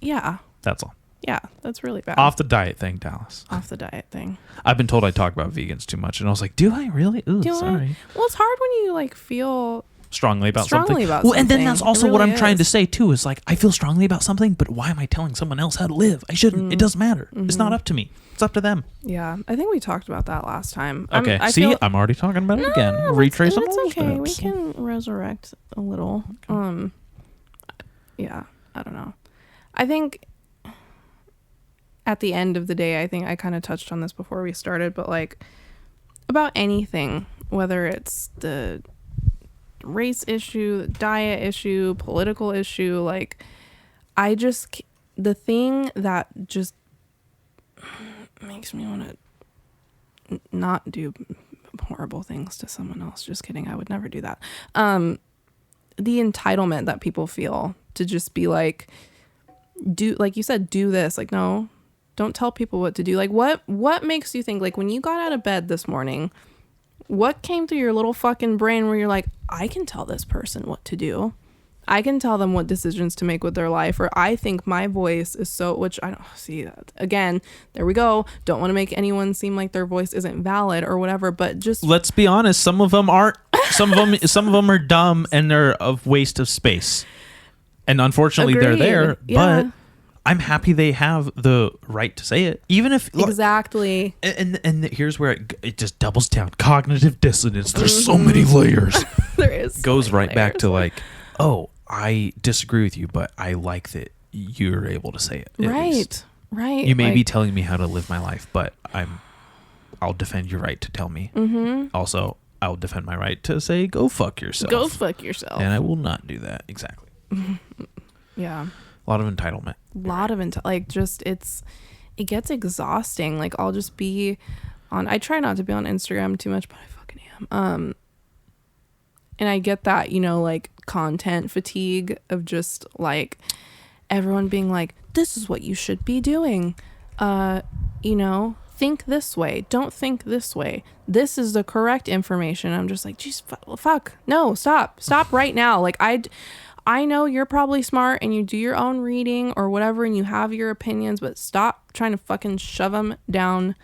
Yeah. That's all. Yeah, that's really bad. Off the diet thing, Dallas. Off the diet thing. I've been told I talk about vegans too much, and I was like, do I really? Ooh, sorry. Well, it's hard when you like feel strongly about something. And then that's also what I'm trying to say too, is like, I feel strongly about something, but why am I telling someone else how to live? I shouldn't. It doesn't matter. It's not up to me. It's up to them. Yeah, I think we talked about that last time. Okay, I'm already talking about it again. Retrace on those okay. steps. We can resurrect a little. Okay. Yeah, I don't know. I think at the end of the day, I think I kind of touched on this before we started, but like, about anything, whether it's the race issue, the diet issue, political issue, like, the thing that just makes me want to not do horrible things to someone else. Just kidding. I would never do that. The entitlement that people feel to just be like, like you said, do this. Like, no, don't tell people what to do. Like, what makes you think, like, when you got out of bed this morning, what came through your little fucking brain where you're like, I can tell this person what to do. I can tell them what decisions to make with their life, or I think my voice is so, which I don't see that again. There we go. Don't want to make anyone seem like their voice isn't valid or whatever, but just let's be honest. Some of them aren't. Some of them are dumb and they're a waste of space. And unfortunately, Agreed. they're there. Yeah. But I'm happy they have the right to say it, even if exactly. And here's where it just doubles down. Cognitive dissonance. There's so many layers. There is. Goes right back to like, oh, I disagree with you, but I like that you're able to say it. Right. Right. You may be telling me how to live my life, but I'll defend your right to tell me. Mm-hmm. Also, I'll defend my right to say, go fuck yourself. Go fuck yourself. And I will not do that. Exactly. Yeah. A lot of entitlement. Like just it gets exhausting. Like I'll just be on, I try not to be on Instagram too much, but I fucking am. And I get that, like content fatigue of just like everyone being like, this is what you should be doing. Think this way. Don't think this way. This is the correct information. I'm just like, geez, fuck. No, stop right now. Like I know you're probably smart and you do your own reading or whatever and you have your opinions, but stop trying to fucking shove them down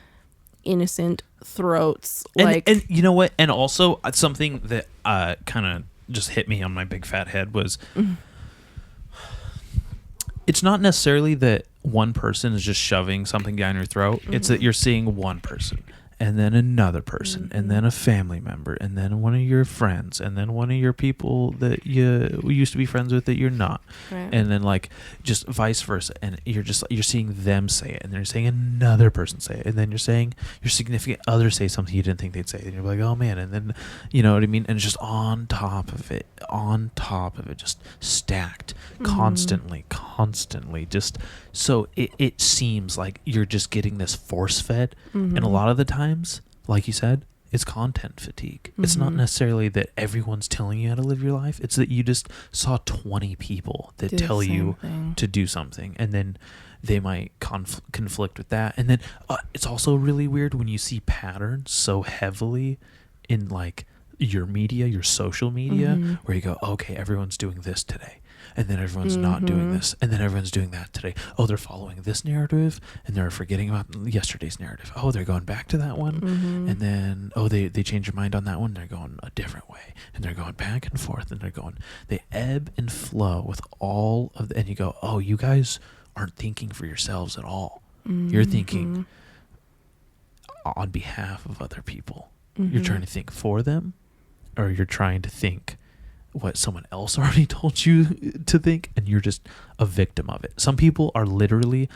innocent throats. And you know what? And also something that kind of just hit me on my big fat head was it's not necessarily that one person is just shoving something down your throat. It's that you're seeing one person and then another person and then a family member and then one of your friends and then one of your people that you used to be friends with that you're not. Right. And then like just vice versa. And you're seeing them say it and then you're saying another person say it. And then you're saying your significant other say something you didn't think they'd say. And you're like, oh man. And then, you know what I mean? And it's just on top of it, just stacked constantly, just so it seems like you're just getting this force fed. And a lot of the times, like you said, it's content fatigue. It's not necessarily that everyone's telling you how to live your life. It's that you just saw 20 people that tell you to do something, and then they might conflict with that. And then it's also really weird when you see patterns so heavily in like your media, your social media, where you go, okay, everyone's doing this today. And then everyone's not doing this. And then everyone's doing that today. Oh, they're following this narrative. And they're forgetting about yesterday's narrative. Oh, they're going back to that one. And then, oh, they change their mind on that one. They're going a different way. And they're going back and forth. And they ebb and flow with all of and you go, oh, you guys aren't thinking for yourselves at all. You're thinking on behalf of other people. You're trying to think for them, or you're trying to think what someone else already told you to think, and you're just a victim of it. Some people are literally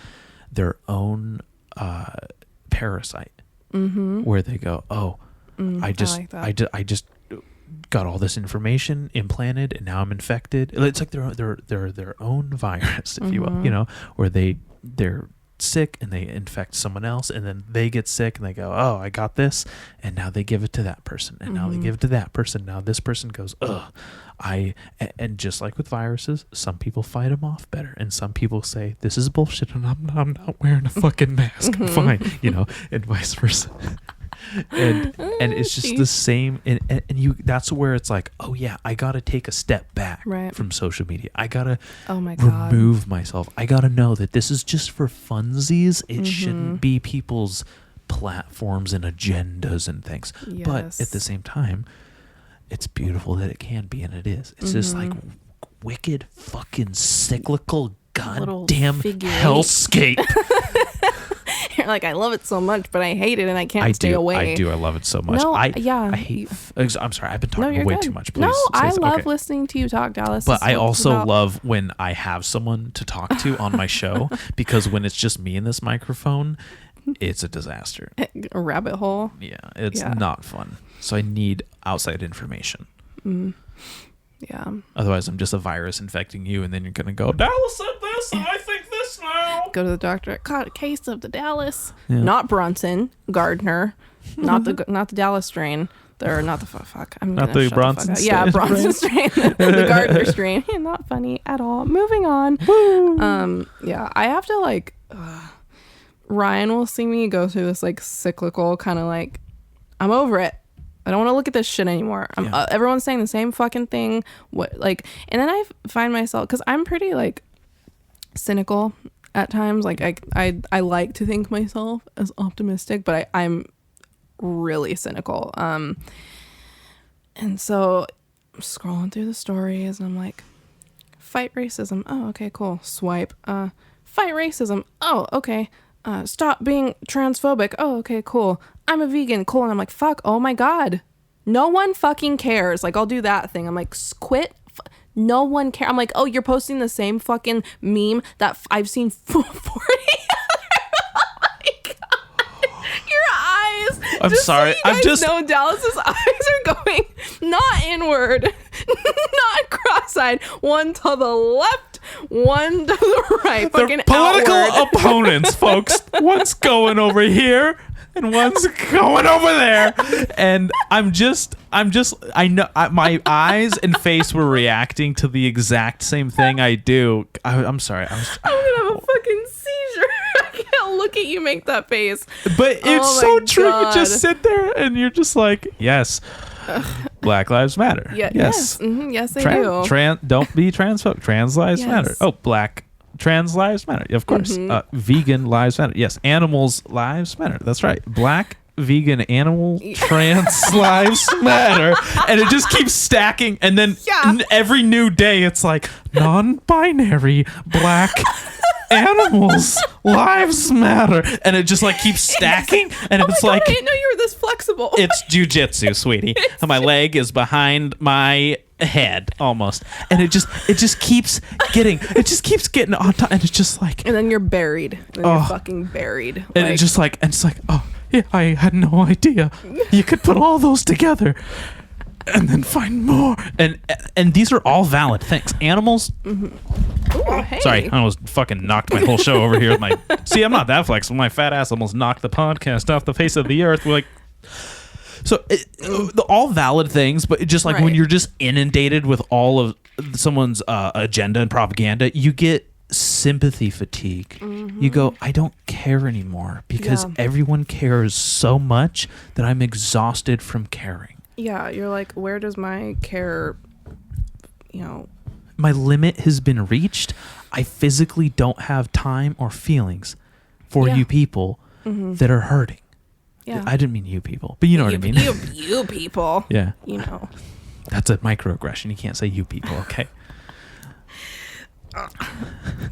their own parasite, where they go, "Oh, I just got all this information implanted, and now I'm infected." It's like they're their own virus, if you will, where they're sick and they infect someone else, and then they get sick and they go, oh, I got this, and now they give it to that person, and now they give it to that person. Now this person goes, and just like with viruses, some people fight them off better, and some people say this is bullshit and I'm not wearing a fucking mask. I'm fine, and vice versa. and it's just the same, and you, that's where it's like, oh yeah, I gotta take a step back from social media. I gotta remove myself. I gotta know that this is just for funsies. It shouldn't be people's platforms and agendas and things. But at the same time, it's beautiful that it can be, and it is. It's just like wicked fucking cyclical goddamn hellscape. You're like, I love it so much, but I hate it and I can't stay away. I do. I love it so much. No, I hate. I'm sorry. I've been talking way too much. Please. No, I love listening to you talk, Dallas. But I also love when I have someone to talk to on my show, because when it's just me in this microphone, it's a disaster. A rabbit hole. Yeah, it's not fun. So I need outside information. Yeah. Otherwise, I'm just a virus infecting you, and then you're gonna go, Dallas said this, and I think this now. Go to the doctor. Caught a case of the Dallas, not Brunson Gardner, not the Dallas strain. Or not the fuck. I'm not the Bronson strain. Yeah, Bronson strain. The Gardner strain. Not funny at all. Moving on. Woo. Yeah, I have to Ryan will see me go through this cyclical kind of I'm over it. I don't want to look at this shit anymore. Everyone's saying the same fucking thing. What, like, and then I find myself, because I'm pretty like cynical at times. Like I like to think myself as optimistic, but I'm really cynical. And so I'm scrolling through the stories and I'm like, fight racism. Oh, okay, cool. Swipe. Fight racism. Oh, okay. Stop being transphobic. Oh, okay, cool. I'm a vegan. Cool. And I'm like, fuck. Oh my God. No one fucking cares. Like, I'll do that thing. I'm like, quit. No one cares. I'm like, oh, you're posting the same fucking meme that I've seen 40 I'm just sorry. So you guys know Dallas's eyes are going not inward, not cross-eyed, one to the left, one to the right. They're political opponents, folks. One's going over here and one's going over there. And I know my eyes and face were reacting to the exact same thing I do. I'm sorry. I'm gonna have a fucking seizure. I can't look at you make that face. But it's so true. God. You just sit there and you're just like, yes, Black Lives Matter. Yeah, yes. Yes, they do. Don't be transphobic. Trans lives matter. Oh, trans lives matter. Of course. Vegan lives matter. Yes. Animals lives matter. That's right. Black, vegan, animal, trans lives matter. And it just keeps stacking. And then every new day, it's like non-binary black animals lives matter, and it just like keeps stacking. And it's like, I didn't know you were this flexible. It's jujitsu, sweetie. My leg is behind my head almost, and it just keeps getting on top, and it's just like, and then you're buried. And you're fucking buried. And it's just like, oh yeah, I had no idea you could put all those together and then find more. And these are all valid things. Animals. Ooh, hey. Sorry, I almost fucking knocked my whole show over here with my. See, I'm not that flexible. My fat ass almost knocked the podcast off the face of the earth. We're like, so all valid things, but just like when you're just inundated with all of someone's agenda and propaganda, you get sympathy fatigue. You go, I don't care anymore because everyone cares so much that I'm exhausted from caring. Yeah, you're like, where does my care, My limit has been reached. I physically don't have time or feelings for you people that are hurting. Yeah. I didn't mean you people, but you know what I mean. You people. Yeah. That's a microaggression. You can't say you people, okay?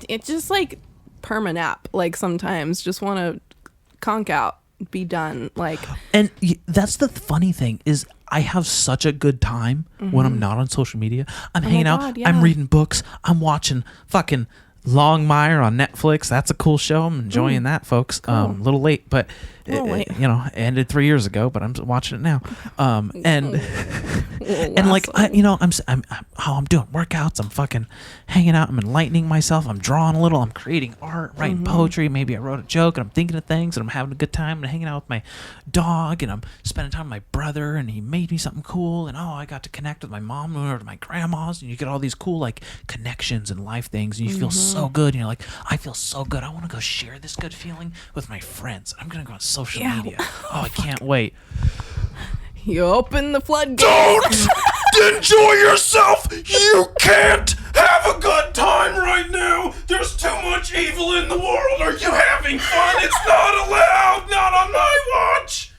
It's just like permanap. Like sometimes just want to conk out, be done. Like, and that's the funny thing is I have such a good time when I'm not on social media. I'm hanging out. Yeah. I'm reading books. I'm watching fucking Longmire on Netflix. That's a cool show. I'm enjoying that, folks. Cool. A little late, but it ended 3 years ago, but I'm watching it now. And like I'm doing workouts. I'm fucking hanging out. I'm enlightening myself. I'm drawing a little. I'm creating art, writing poetry. Maybe I wrote a joke, and I'm thinking of things, and I'm having a good time, and hanging out with my dog, and I'm spending time with my brother, and he made me something cool, and I got to connect with my mom or my grandma's, and you get all these cool like connections and life things, and you feel so good. And you're like, I feel so good. I want to go share this good feeling with my friends. I'm gonna go on social media. I can't wait. You open the floodgates. Don't enjoy yourself. You can't have a good time right now. There's too much evil in the world. Are you having fun? It's not allowed. Not on my watch.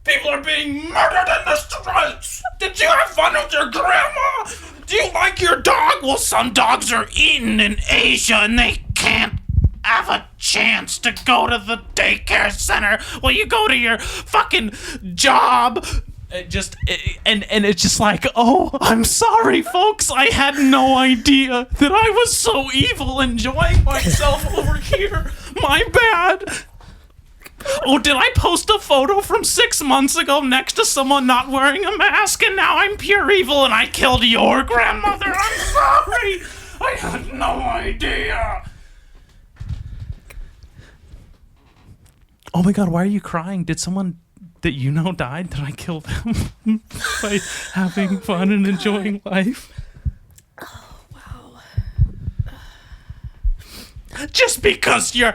People are being murdered in the streets. Did you have fun with your grandma? Do you like your dog? Well, some dogs are eaten in Asia and they can't have a chance to go to the daycare center while you go to your fucking job. And it's just like, oh, I'm sorry, folks. I had no idea that I was so evil enjoying myself over here. My bad. Oh, did I post a photo from 6 months ago next to someone not wearing a mask and now I'm pure evil and I killed your grandmother? I'm sorry. I had no idea. Oh my God, why are you crying? Did someone that you know died? Did I kill them by having fun and enjoying life? Oh, wow. Just because your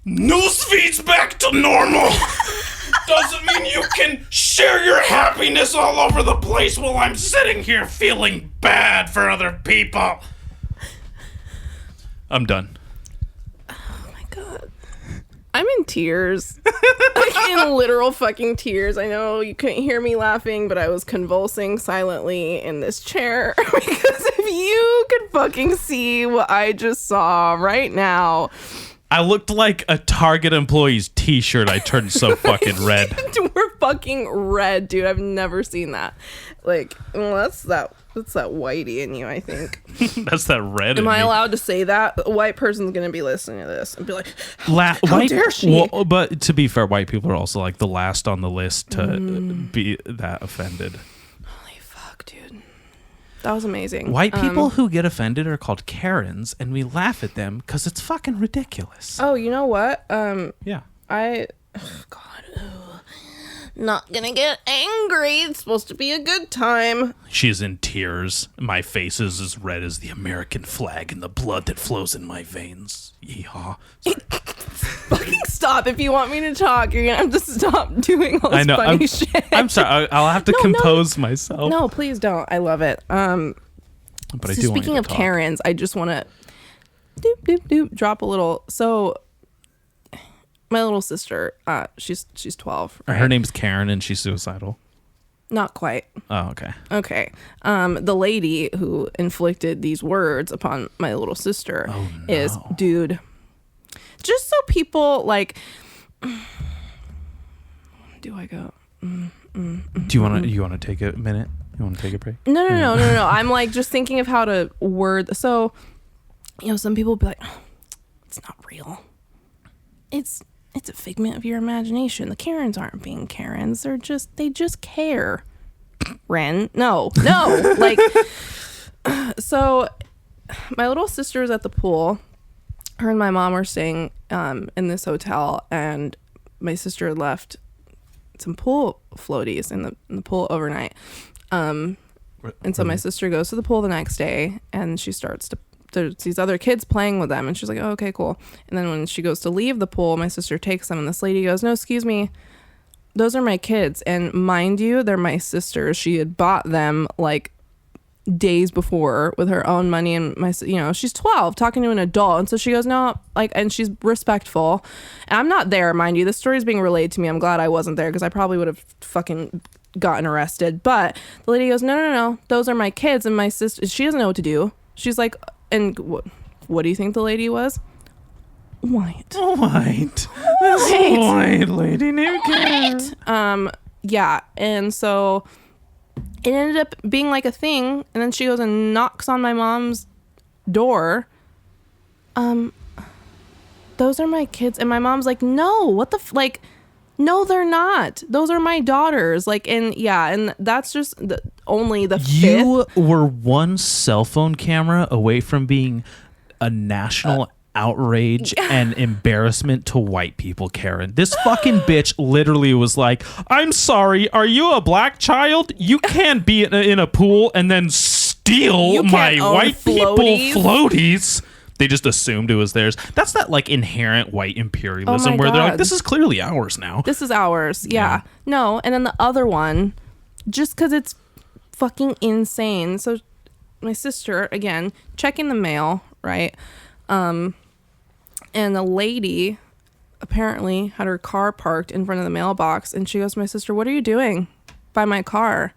newsfeed's back to normal doesn't mean you can share your happiness all over the place while I'm sitting here feeling bad for other people. I'm done. Oh my god. I'm in tears. Like in literal fucking tears. I know you couldn't hear me laughing, but I was convulsing silently in this chair because if you could fucking see what I just saw right now. I looked like a Target employee's t-shirt. I turned so fucking red. We're fucking red, dude. I've never seen that. Like, well, that's that whitey in you, I think. That's that red. Am I allowed to say that? A white person's gonna be listening to this and be like, how white, dare she? Well, but to be fair, white people are also like the last on the list to be that offended. Holy fuck, dude. That was amazing. White people who get offended are called Karens, and we laugh at them because it's fucking ridiculous. Oh, you know what? Yeah. God. Not gonna get angry. It's supposed to be a good time. She's in tears. My face is as red as the American flag and the blood that flows in my veins. Yeehaw. Fucking stop. If you want me to talk, you're gonna have to stop doing all this funny shit. I'm sorry. I'll have to compose myself. No, please don't. I love it. But I do. Speaking of Karens, I just want to drop a little. So my little sister, she's 12. Right? Her name's Karen, and she's suicidal. Not quite. Oh, okay. Okay. The lady who inflicted these words upon my little sister is, dude, just so people like, do I go? Do you want to take a minute? You want to take a break? No. I'm like just thinking of how to word. So, some people will be like, oh, it's not real. It's a figment of your imagination. The Karens aren't being Karens. They just care. Ren, no. Like, so my little sister was at the pool. Her and my mom were staying in this hotel, and my sister left some pool floaties in the pool overnight. And so my sister goes to the pool the next day, and she starts to. There's these other kids playing with them, and she's like, oh, okay, cool. And then when she goes to leave the pool, my sister takes them, and this lady goes, no, excuse me, those are my kids. And mind you, they're my sisters. She had bought them like days before with her own money, and she's 12 talking to an adult, and so she goes, no, like, and she's respectful. And I'm not there, mind you. This story is being relayed to me. I'm glad I wasn't there because I probably would have fucking gotten arrested. But the lady goes, no, those are my kids. And my sister, she doesn't know what to do. She's like, and what do you think the lady was? White. This white lady named Karen. Yeah, and so it ended up being like a thing, and then she goes and knocks on my mom's door. Those are my kids, and my mom's like, no, what the like, no, they're not. Those are my daughters. Like, and that's just only the fifth. You were one cell phone camera away from being a national outrage and embarrassment to white people, Karen. This fucking bitch literally was like, I'm sorry, are you a black child? You can't be in a pool and then steal my white people floaties. They just assumed it was theirs. That's that like inherent white imperialism where they're like, this is clearly ours now. This is ours. Yeah. No. And then the other one, just because it's fucking insane. So my sister, again, checking the mail, right? And the lady apparently had her car parked in front of the mailbox, and she goes to my sister, what are you doing by my car?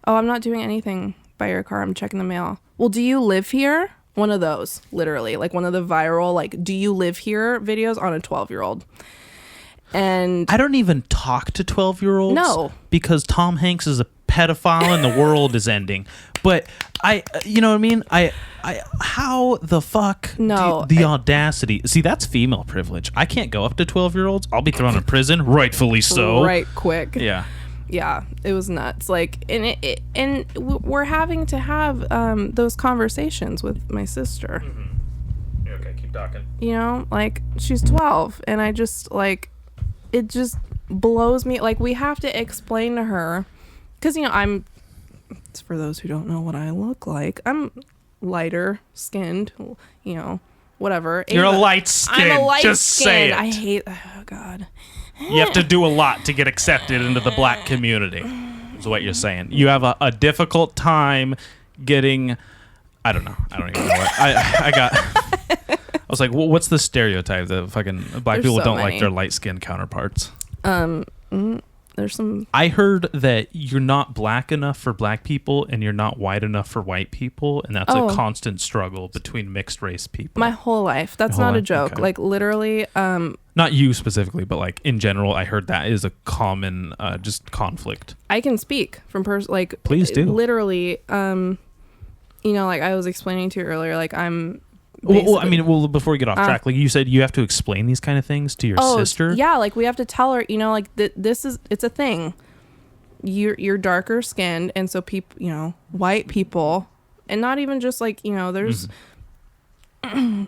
Oh, I'm not doing anything by your car. I'm checking the mail. Well, do you live here? One of those, literally, like one of the viral, like, do you live here videos on a 12-year-old. And I don't even talk to 12-year-olds. No. Because Tom Hanks is a pedophile and the world is ending. But you know what I mean? How the fuck? No. The audacity. See, that's female privilege. I can't go up to 12-year-olds. I'll be thrown in prison, rightfully so. Right quick. Yeah. Yeah, it was nuts. Like, and we're having to have those conversations with my sister. Mm-hmm. Okay, keep talking. Like, she's 12, and I just, like, it just blows me. Like, we have to explain to her, because, it's for those who don't know what I look like, I'm lighter skinned, whatever. You're Ava. a light skin. I'm a light Just skin. say it. I hate. Oh God. You have to do a lot to get accepted into the black community. Is what you're saying. You have a difficult time getting. I don't know. I don't even know what I got. I was like, well, what's the stereotype that fucking black There's people so don't many. like their light skinned counterparts? There's some. I heard that you're not black enough for black people and you're not white enough for white people, and that's a constant struggle between mixed race people. My whole life. That's Your whole not a life? joke. Okay. Like literally. Not you specifically, but like in general, I heard that is a common just conflict. I can speak from like. Please do. Literally. You know, like I was explaining to you earlier, like I'm. Well, I mean, before we get off track, like you said, you have to explain these kind of things to your sister. Yeah, like we have to tell her, you know, like it's a thing. You're darker skinned, and so people, you know, white people, and not even just like, you know, there's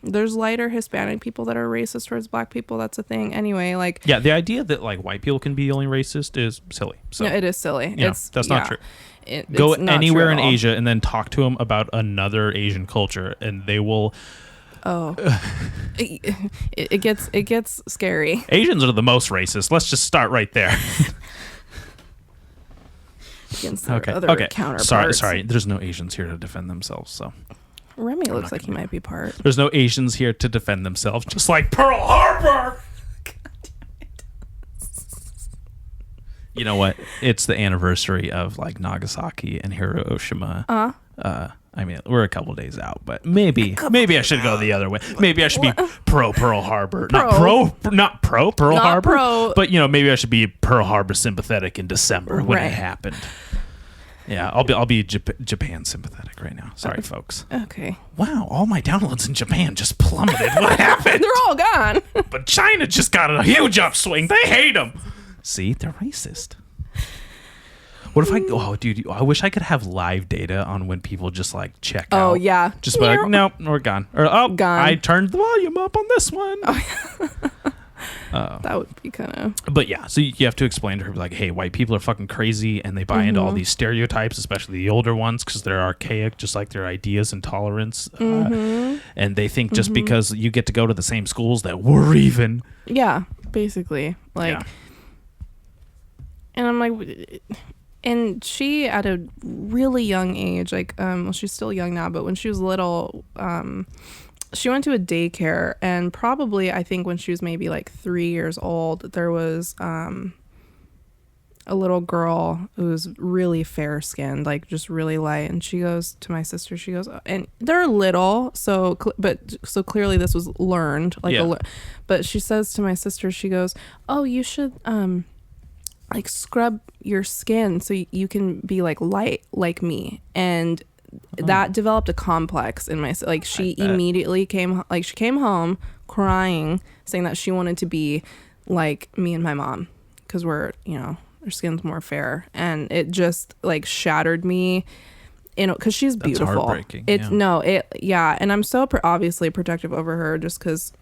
there's lighter Hispanic people that are racist towards black people. That's a thing. Anyway, like yeah, the idea that like white people can be only racist is silly. So it is silly. That's not true. It's Go not anywhere true in at all. Asia and then talk to them about another Asian culture, and they will. Oh, it gets scary. Asians are the most racist. Let's just start right there. Against their Okay. other Okay. counterparts. Sorry. There's no Asians here to defend themselves. So Remy looks like he might be part. there's no Asians here to defend themselves. Just like Pearl Harbor. You know what? It's the anniversary of like Nagasaki and Hiroshima. I mean, we're a couple days out, but maybe I should go the other way. Maybe I should be pro Pearl Harbor, not pro Pearl Harbor, pro. but you know, maybe I should be Pearl Harbor sympathetic in December when Right. it happened. Yeah, I'll be Japan sympathetic right now. Sorry, folks. Okay. Wow, all my downloads in Japan just plummeted. What happened? They're all gone. But China just got a huge upswing. They hate them. See, they're racist. What if oh, dude, I wish I could have live data on when people just like check out. Oh, yeah. Just be like, nope, we're gone. Or, Gone. I turned the volume up on this one. That would be kind of. But yeah, so you have to explain to her, like, hey, white people are fucking crazy and they buy into all these stereotypes, especially the older ones, because they're archaic, just like their ideas and tolerance. And they think just because you get to go to the same schools that we're even. Yeah, basically. Like. Yeah. And I'm like, and she at a really young age, like, well, she's still young now, but when she was little, she went to a daycare, and probably, I think when she was maybe like 3 years old, there was a little girl who was really fair skinned, like just really light. And she goes to my sister, she goes, and they're little, so clearly this was learned, like, but she says to my sister, she goes, oh, you should, like scrub your skin so you can be like light like me. And that developed a complex in my, like, she immediately came home crying, saying that she wanted to be like me and my mom because we're, you know, her skin's more fair. And it just like shattered me, you know, because she's beautiful. That's heartbreaking. And I'm so obviously protective over her just because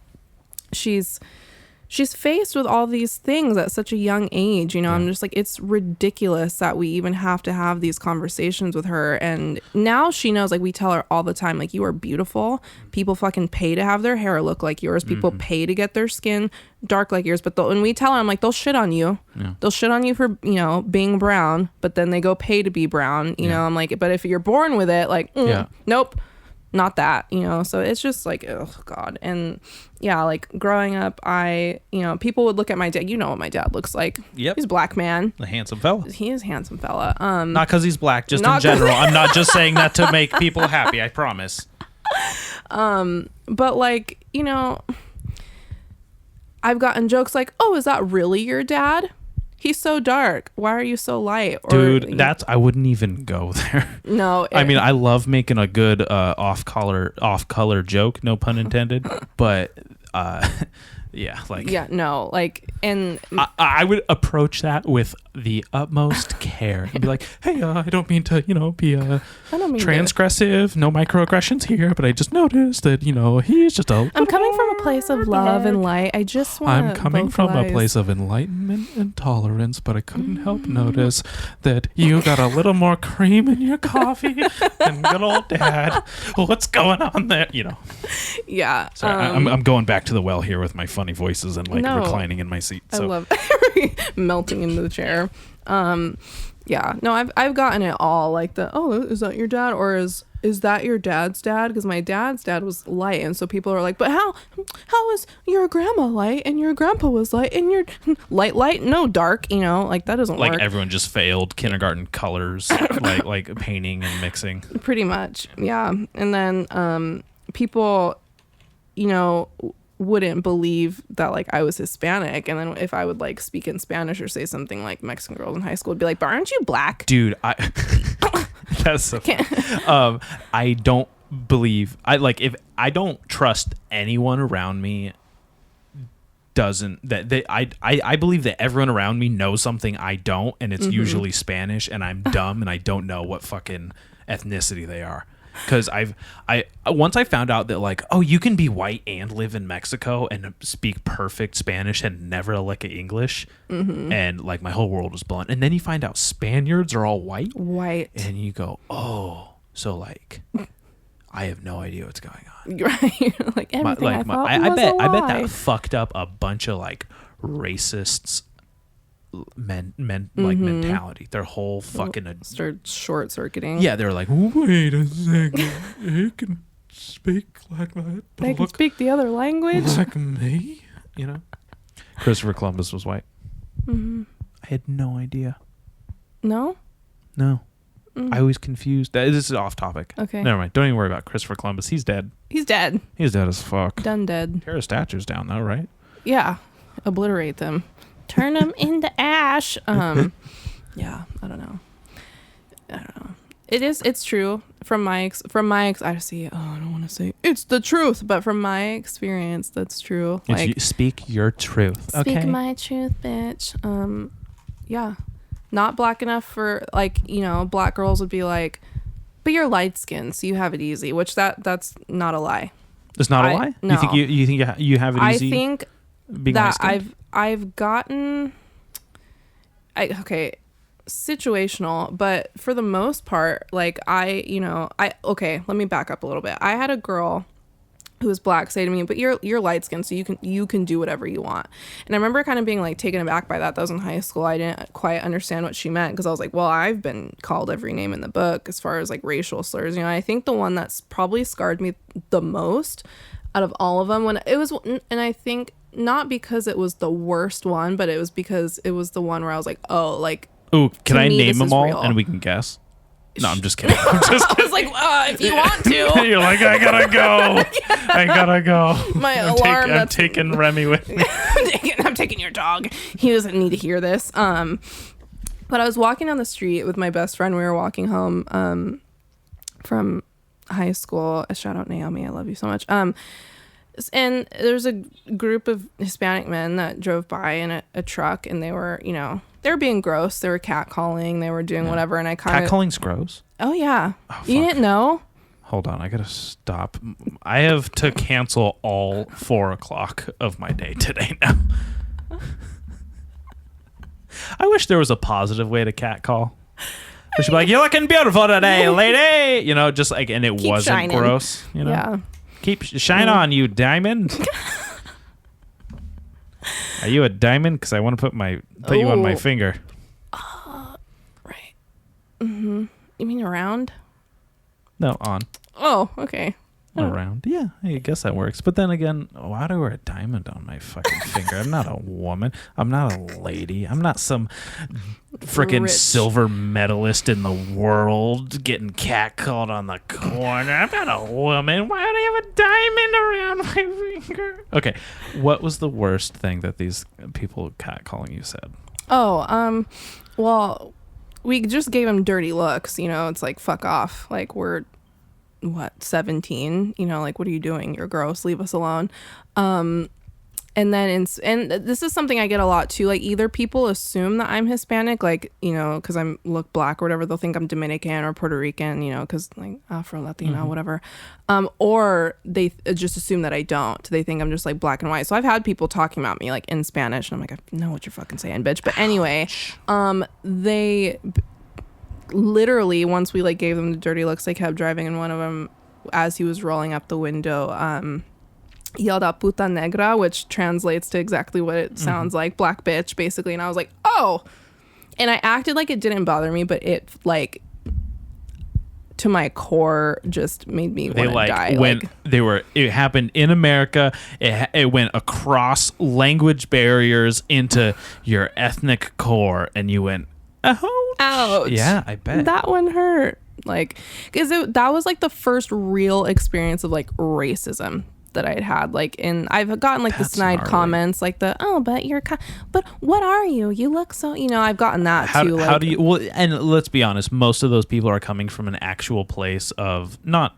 she's faced with all these things at such a young age, you know. I'm just like, it's ridiculous that we even have to have these conversations with her. And now she knows, like, we tell her all the time, like, you are beautiful. People fucking pay to have their hair look like yours. People pay to get their skin dark like yours. But when we tell her, I'm like, they'll shit on you. Yeah. They'll shit on you for, you know, being brown, but then they go pay to be brown, you know. I'm like, but if you're born with it, like, nope, not that, you know. So it's just like, oh God. And yeah, like growing up, you know, people would look at my dad. You know what my dad looks like. Yep. He's a black man. A handsome fella. He is a handsome fella. Not because he's black, just in general. I'm not just saying that to make people happy, I promise. But like, you know, I've gotten jokes like, oh, is that really your dad? He's so dark. Why are you so light? Dude, I wouldn't even go there. No. I mean, I love making a good off-color joke, no pun intended. But Yeah, like Yeah, no, like, and I would approach that with the utmost care and be like, hey, I don't mean to, be I don't mean to. transgressive, no microaggressions here, but I just noticed that, he's just a I'm coming from a place of love and light. I just want I'm coming from a place of enlightenment and tolerance, but I couldn't help notice that you got a little more cream in your coffee than good old dad. What's going on there? Yeah. Sorry, I'm going back to the well here with my funny voices and reclining in my seat. So. I love melting into the chair. Yeah. No, I've gotten it all, like is that your dad, or is that your dad's dad? Because my dad's dad was light, and so people are like, but how is your grandma light and your grandpa was light and your light no dark, like that doesn't work. Like everyone just failed kindergarten colors, like painting and mixing. Pretty much, yeah. And then people, wouldn't believe that like I was Hispanic, and then if I would like speak in Spanish or say something like Mexican girls in high school would be like, but aren't you black? Dude, that's so funny. I don't believe if I don't trust anyone around me I believe that everyone around me knows something I don't, and it's usually Spanish, and I'm dumb and I don't know what fucking ethnicity they are. Because once I found out that like, oh, you can be white and live in Mexico and speak perfect Spanish and never a lick of English, and like my whole world was blown. And then you find out Spaniards are all white, and you go, oh, so like, I have no idea what's going on. Right, like everything I thought was I bet lie. that fucked up a bunch of like racists. Men like mentality, their whole fucking start short circuiting. Yeah, they're like, wait a second, he can speak like that. They can speak the other language like me, Christopher Columbus was white. I had no idea. No. I was confused. This is off topic. Okay, never mind. Don't even worry about Christopher Columbus. He's dead. He's dead As fuck. Done dead. Tear his statues down though, right? Yeah, obliterate them. Turn them into ash. Yeah, I don't know. It's true from my I see. Oh, I don't want to say it's the truth, but from my experience, that's true. Like, speak your truth. Okay. Speak my truth, bitch. Yeah, not black enough for like black girls would be like, but you're light skinned, so you have it easy. Which that's not a lie. It's not a lie. No. You think you have it easy? I think that I've gotten situational, but for the most part, like okay, let me back up a little bit. I had a girl who was black say to me, but you're light skinned, so you can do whatever you want. And I remember kind of being like taken aback by that. That was in high school. I didn't quite understand what she meant, because I was like, well, I've been called every name in the book as far as like racial slurs. I think the one that's probably scarred me the most out of all of them, and I think not because it was the worst one, but it was because it was the one where I was like, oh, like, ooh, can I me, name them all real. and we can guess? No, I'm just kidding. I was like, if you want to. You're like, I gotta go. I gotta go. My alarm. I'm taking Remy with me. I'm taking your dog. He doesn't need to hear this. But I was walking down the street with my best friend. We were walking home from high school. Shout out Naomi. I love you so much. And there's a group of Hispanic men that drove by in a truck, and they were, they were being gross. They were catcalling. They were doing whatever. And I kind of... Catcalling's gross? Oh, yeah. Oh, you didn't know? Hold on. I got to stop. I have to cancel all 4 o'clock of my day today now. I wish there was a positive way to catcall. We should be like, you're looking beautiful today, lady. Just like, and it Keep wasn't shining. gross. Yeah. Keep shine on, you diamond. Are you a diamond? Because I want to put you on my finger. Right. You mean around? No, on. Oh, okay. Around. Yeah, I guess that works. But then again, why do I wear a diamond on my fucking finger? I'm not a woman. I'm not a lady. I'm not some freaking silver medalist in the world getting catcalled on the corner. I'm not a woman. Why do I have a diamond around my finger? Okay, what was the worst thing that these people catcalling you said? Oh, well, we just gave him dirty looks. It's like, fuck off. Like, we're... 17, like, what are you doing? You're gross, leave us alone. And then and this is something I get a lot too. Like either people assume that I'm Hispanic, like, you know, because I look black or whatever. They'll think I'm Dominican or Puerto Rican, you know, because like Afro, Latino, whatever. Or they just assume that I don't. They think I'm just like black and white. So I've had people talking about me like in Spanish, and I'm like, I know what you're fucking saying, bitch. But anyway, they literally, once we like gave them the dirty looks, they kept driving, and one of them, as he was rolling up the window, yelled out puta negra, which translates to exactly what it sounds like, black bitch, basically. And I was like, oh. And I acted like it didn't bother me, but it like to my core just made me want to die. When it happened in America, it went across language barriers into your ethnic core, and you went, ouch. Yeah, I bet that one hurt. Like, because that was like the first real experience of like racism that I had, like, and I've gotten like the snide comments, like but you're but what are you? You look so, you know, I've gotten that too. How do you? Well, and let's be honest, most of those people are coming from an actual place of not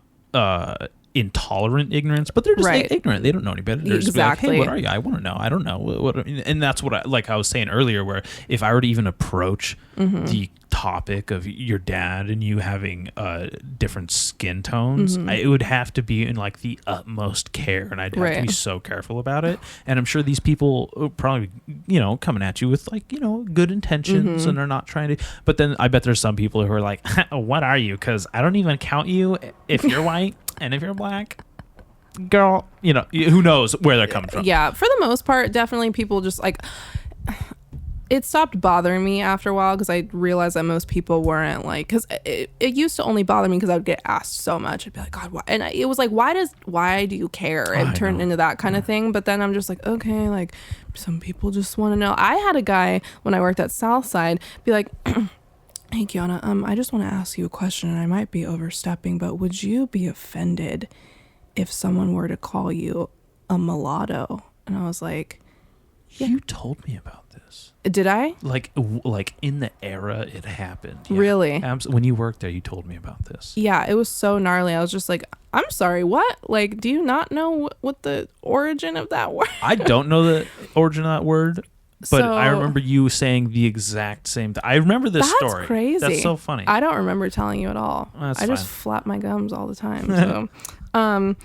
intolerant ignorance, but they're just like, ignorant. They don't know any better. They're just like, hey, what are you? I want to know. I don't know. What? And that's what I was saying earlier, where if I were to even approach the topic of your dad and you having different skin tones, it would have to be in like the utmost care, and I'd have to be so careful about it. And I'm sure these people are probably, you know, coming at you with like, you know, good intentions, and they're not trying to. But then I bet there's some people who are like, what are you? Because I don't even count you if you're white. And if you're black, girl, you know, who knows where they're coming from. Yeah, for the most part, definitely people just like, it stopped bothering me after a while because I realized that most people weren't like, because it used to only bother me because I would get asked so much. I'd be like, God, why? And it was like, why do you care? And turn into that kind of thing. But then I'm just like, okay, like some people just want to know. I had a guy when I worked at Southside be like, hey, Kiana, I just want to ask you a question, and I might be overstepping, but would you be offended if someone were to call you a mulatto? And I was like, yeah. You told me about this. Did I? Like in the era it happened. Yeah. Really? When you worked there, you told me about this. Yeah, it was so gnarly. I was just like, I'm sorry, what? Like, do you not know what the origin of that word? I don't know the origin of that word. But I remember you saying the exact same thing. I remember this story. That's crazy. That's so funny. I don't remember telling you at all. I just flap my gums all the time. So,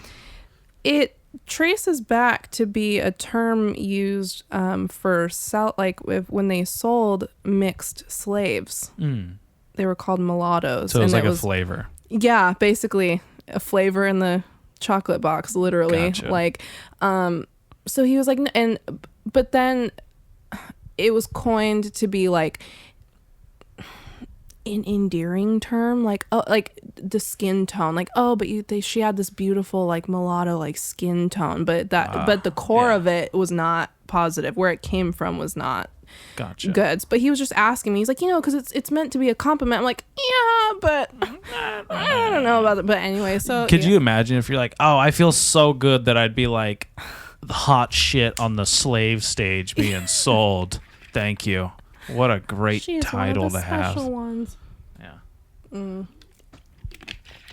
it traces back to be a term used for when they sold mixed slaves. They were called mulattoes. So it was like a flavor. Yeah, basically a flavor in the chocolate box, literally. Gotcha. Like, so he was like, but then it was coined to be like an endearing term, like, oh, like the skin tone, like, oh, but she had this beautiful like mulatto like skin tone, but the core of it was not positive. Where it came from was not good. But he was just asking me, he's like, you know, because it's meant to be a compliment. I'm like, yeah, but I don't know about it. But anyway, so could you imagine if you're like, oh, I feel so good that I'd be like the hot shit on the slave stage being sold. Thank you. What a great title to have. Special ones. Yeah.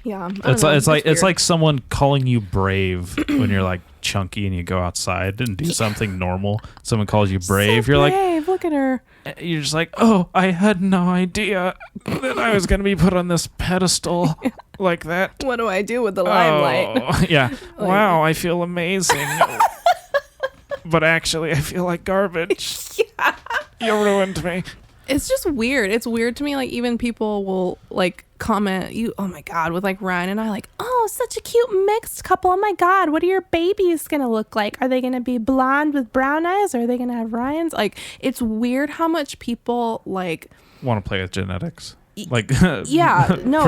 Yeah. It's like someone calling you brave when you're like chunky and you go outside and do something normal. Someone calls you brave. So you're brave. Look at her. You're just like, oh, I had no idea that I was going to be put on this pedestal like that. What do I do with the limelight? Oh, yeah. Wow, I feel amazing. But actually, I feel like garbage. Yeah. You ruined me. It's just weird. It's weird to me. Like, even people will like comment, oh my God, with like Ryan and I, like, oh, such a cute mixed couple. Oh my God, what are your babies going to look like? Are they going to be blonde with brown eyes? Or are they going to have Ryan's? Like, it's weird how much people like want to play with genetics. Like, yeah, no,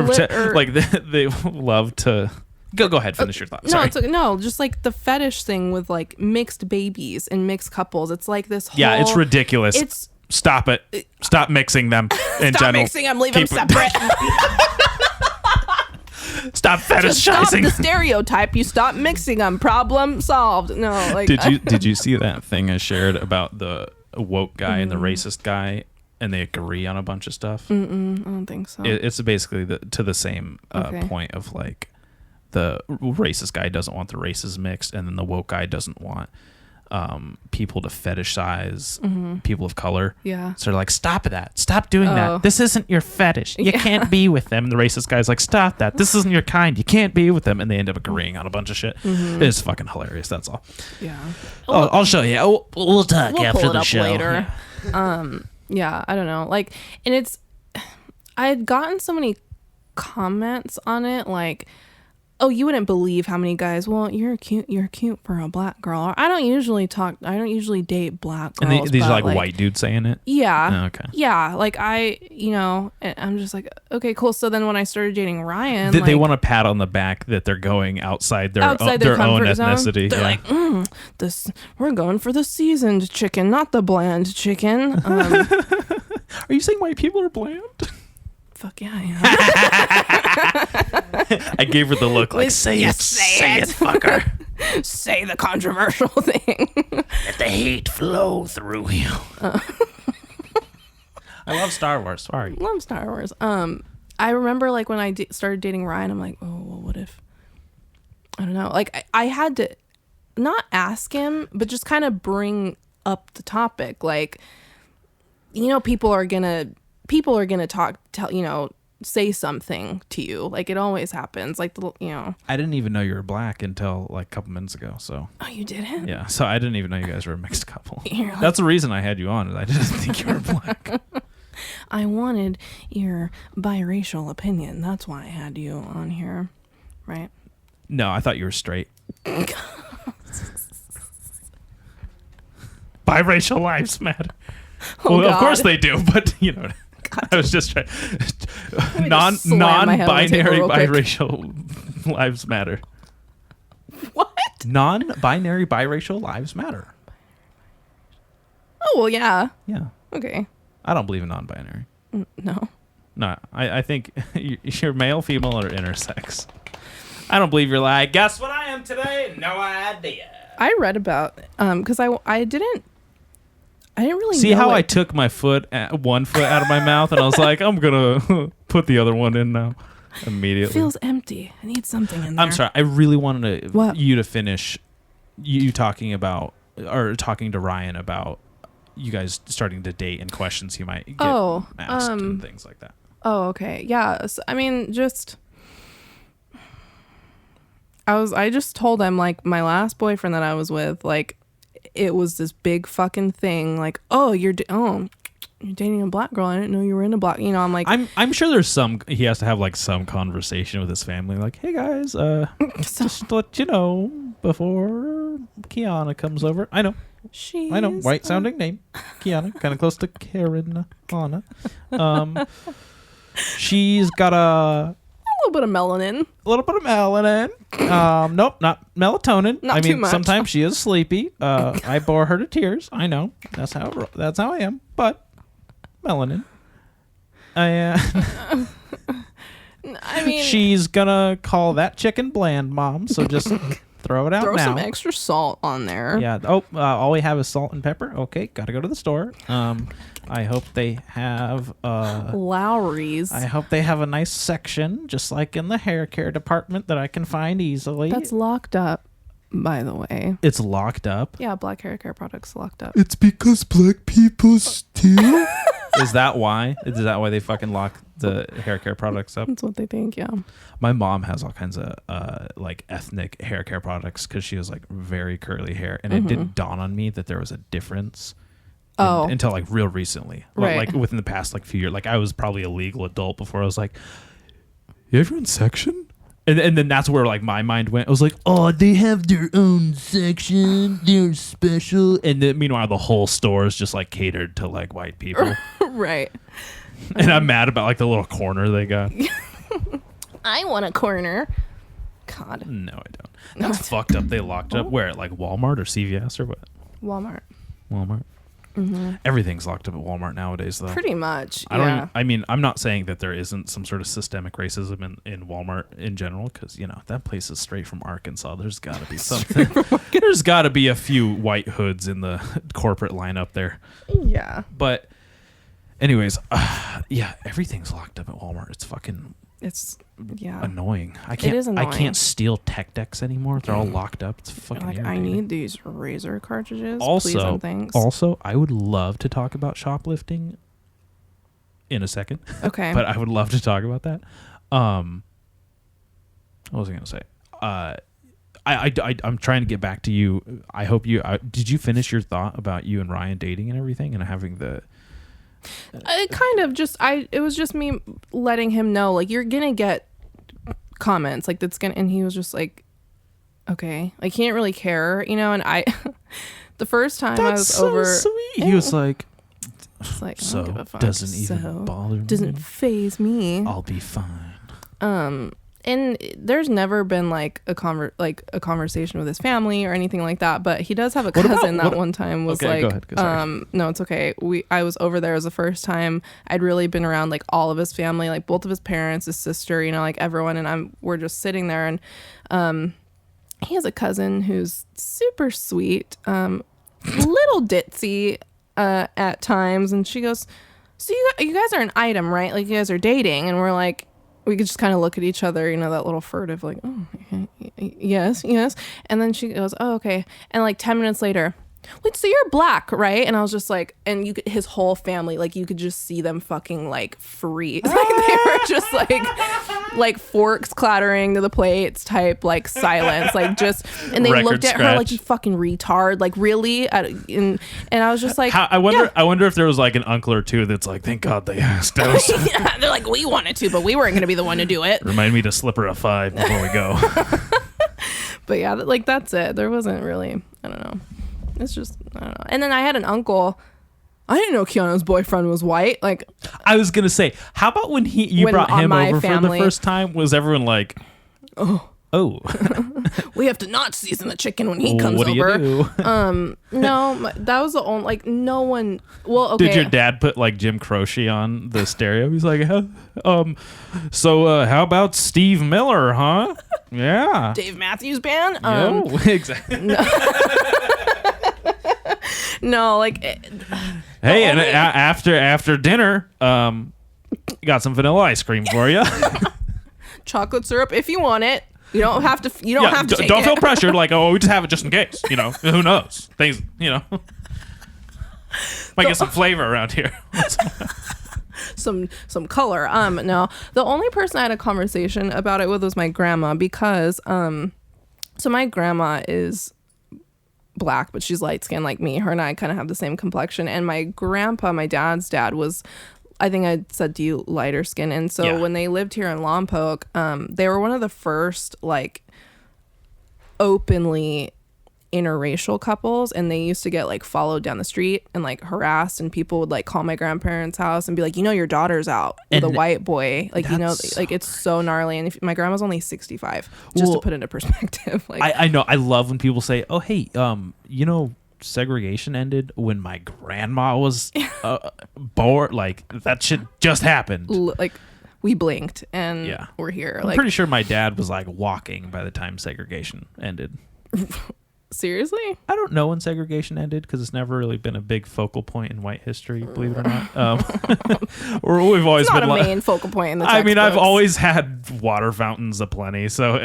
like they love to. Go ahead, finish your thought. No, it's just like the fetish thing with like mixed babies and mixed couples. It's like this whole... Yeah, it's ridiculous. Stop it. Stop mixing them in Stop general. Mixing them, leave them separate. Stop fetishizing. Stop the stereotype. You stop mixing them. Problem solved. No, like... Did you see that thing I shared about the woke guy and the racist guy? And they agree on a bunch of stuff? I don't think so. It's basically to the same point of like... The racist guy doesn't want the races mixed, and then the woke guy doesn't want people to fetishize people of color. Yeah. So they're like, stop that. Stop doing that. This isn't your fetish. You can't be with them. And the racist guy's like, stop that. This isn't your kind. You can't be with them. And they end up agreeing on a bunch of shit. It's fucking hilarious. That's all. Yeah. I'll show you. We'll talk We'll after pull it the up show. later. Yeah, I don't know. Like, and I had gotten so many comments on it, like, oh, you wouldn't believe how many guys, well, you're cute for a black girl. Or, I don't usually date black girls. And these are like white dudes saying it? Yeah. Oh, okay. Yeah. Like I'm just like, okay, cool. So then when I started dating Ryan, They want a pat on the back that they're going outside their own comfort zone. ethnicity. They're like, we're going for the seasoned chicken, not the bland chicken. Are you saying white people are bland? Fuck yeah, I am. I gave her the look like, say it, fucker. Say the controversial thing. Let the hate flow through you. I love Star Wars. Sorry. Love Star Wars. I remember like when I started dating Ryan, I'm like, oh, well, what if? I don't know. Like I had to not ask him, but just kind of bring up the topic. Like, people are gonna say something to you. Like it always happens. Like I didn't even know you were black until like a couple minutes ago. So. Oh, you didn't? Yeah. So I didn't even know you guys were a mixed couple. Like, that's the reason I had you on. Is I didn't think you were black. I wanted your biracial opinion. That's why I had you on here, right? No, I thought you were straight. Biracial lives matter. Oh, well, God. Of course they do, but God. I was just trying. Non-binary biracial lives matter. What? Non-binary biracial lives matter. Oh well, yeah. Yeah. Okay. I don't believe in non-binary. No. No, I think you're male, female, or intersex. I don't believe you're like, guess what I am today? No idea. I read about because I didn't really see know how I took my one foot out of my mouth and I was like, I'm gonna put the other one in now immediately. It feels empty. I need something in there. I'm sorry. I really wanted What? you to finish you talking about or talking to Ryan about you guys starting to date and questions you might get asked and things like that. Oh, okay. Yeah. So, I mean, I just told him like my last boyfriend that I was with, like it was this big fucking thing. Like, oh, you're dating a black girl. I didn't know you were into black. I'm like, I'm sure there's he has to have like some conversation with his family. Like, hey guys, just to let you know before Kiana comes over. I know, white sounding name, Kiana, kind of close to Karen. Anna. She's got a little bit of melanin. Nope, not melatonin. Not too much. Sometimes she is sleepy. I bore her to tears. I know. That's how I am. But melanin. I mean, she's gonna call that chicken bland, Mom. So just throw it out now. Throw some extra salt on there. Yeah. Oh, all we have is salt and pepper. Okay, gotta go to the store. I hope they have Lowry's. I hope they have a nice section, just like in the hair care department, that I can find easily. That's locked up, by the way. It's locked up? Yeah, black hair care products locked up. It's because black people steal? Is that why? Is that why they fucking lock the hair care products up? That's what they think, yeah. My mom has all kinds of like ethnic hair care products because she has like very curly hair, and it didn't dawn on me that there was a difference. Until like real recently, right. Like within the past like few years. Like I was probably a legal adult before I was like, everyone's section, and then that's where like my mind went. I was like, oh, they have their own section, they're special, and then meanwhile the whole store is just like catered to like white people, Right. And I'm mad about like the little corner they got. I want a corner. God. No, I don't. That's fucked up. They locked up where? Like Walmart or CVS or what? Walmart. Mm-hmm. Everything's locked up at Walmart nowadays, though. Pretty much. I mean, I'm not saying that there isn't some sort of systemic racism in Walmart in general, because that place is straight from Arkansas. There's got to be something. There's got to be a few white hoods in the corporate lineup there. Yeah. But, anyways, yeah, everything's locked up at Walmart. It's fucking It's annoying. It is annoying. I can't steal tech decks anymore. They're all locked up. It's fucking like, irritating. I need these razor cartridges, please and thanks. Also, I would love to talk about shoplifting in a second. Okay. But I would love to talk about that. What was I going to say? I'm trying to get back to you. I hope you did you finish your thought about you and Ryan dating and everything and having the it kind of just it was just me letting him know, like, you're gonna get comments like that's gonna, and he was just like, okay, like he didn't really care, you know. And I the first time I was so over, sweet. He was like, it's like, so I don't give a fuck. doesn't even bother me. Doesn't faze me. I'll be fine. And there's never been like a conversation with his family or anything like that. But he does have a cousin that one time was okay, like, go ahead. no, it's okay. I was over there. It was the first time I'd really been around like all of his family, like both of his parents, his sister, you know, like everyone. And we're just sitting there, and he has a cousin who's super sweet, little ditzy at times. And she goes, so you guys are an item, right? Like you guys are dating. And we're like, we could just kind of look at each other, you know, that little furtive, like, oh, yes. And then she goes, oh, okay. And like 10 minutes later, wait, so you're black, right? And I was just like, and his whole family, like you could just see them fucking like freeze. Like they were just like forks clattering to the plates type, like silence, like just, and they looked at her like, you fucking retard, like really? And I was just like, I wonder if there was like an uncle or two that's like, thank God they asked us. Yeah, they're like, we wanted to, but we weren't going to be the one to do it. Remind me to slip her a 5 before we go. But yeah, like that's it. There wasn't really, I don't know. It's just, I don't know. And then I had an uncle. I didn't know Kiana's boyfriend was white. Like, I was gonna say, how about when you brought him over family, for the first time? Was everyone like, oh, we have to not season the chicken when he comes what do over? You do? No, that was the only, like, no one. Well, okay. Did your dad put like Jim Croce on the stereo? He's like, so how about Steve Miller, huh? Yeah, Dave Matthews Band. Exactly. No, like. Hey, and after dinner, got some vanilla ice cream for you. Chocolate syrup if you want it. You don't have to. You don't have to. Don't feel pressured. Like, oh, we just have it just in case. You know, who knows? Things. You know, might get some flavor around here. some color. No, the only person I had a conversation about it with was my grandma, because so my grandma is black, but she's light skinned like me. Her and I kind of have the same complexion. And my grandpa, my dad's dad, was, I think I said to you, lighter skin. And so when they lived here in Lompoc, they were one of the first like openly interracial couples, and they used to get like followed down the street and like harassed, and people would like call my grandparents' house and be like, you know, your daughter's out with a white boy, like, you know, like it's so gnarly. And my grandma's only 65, just to put into perspective. Like, I know, I love when people say, oh hey, you know, segregation ended when my grandma was born. Like that shit just happened. Like we blinked and we're here. I'm pretty sure my dad was like walking by the time segregation ended. Seriously? I don't know when segregation ended, because it's never really been a big focal point in white history, believe it or not. We've always it's not been a main focal point in the textbooks. I mean, I've always had water fountains aplenty, so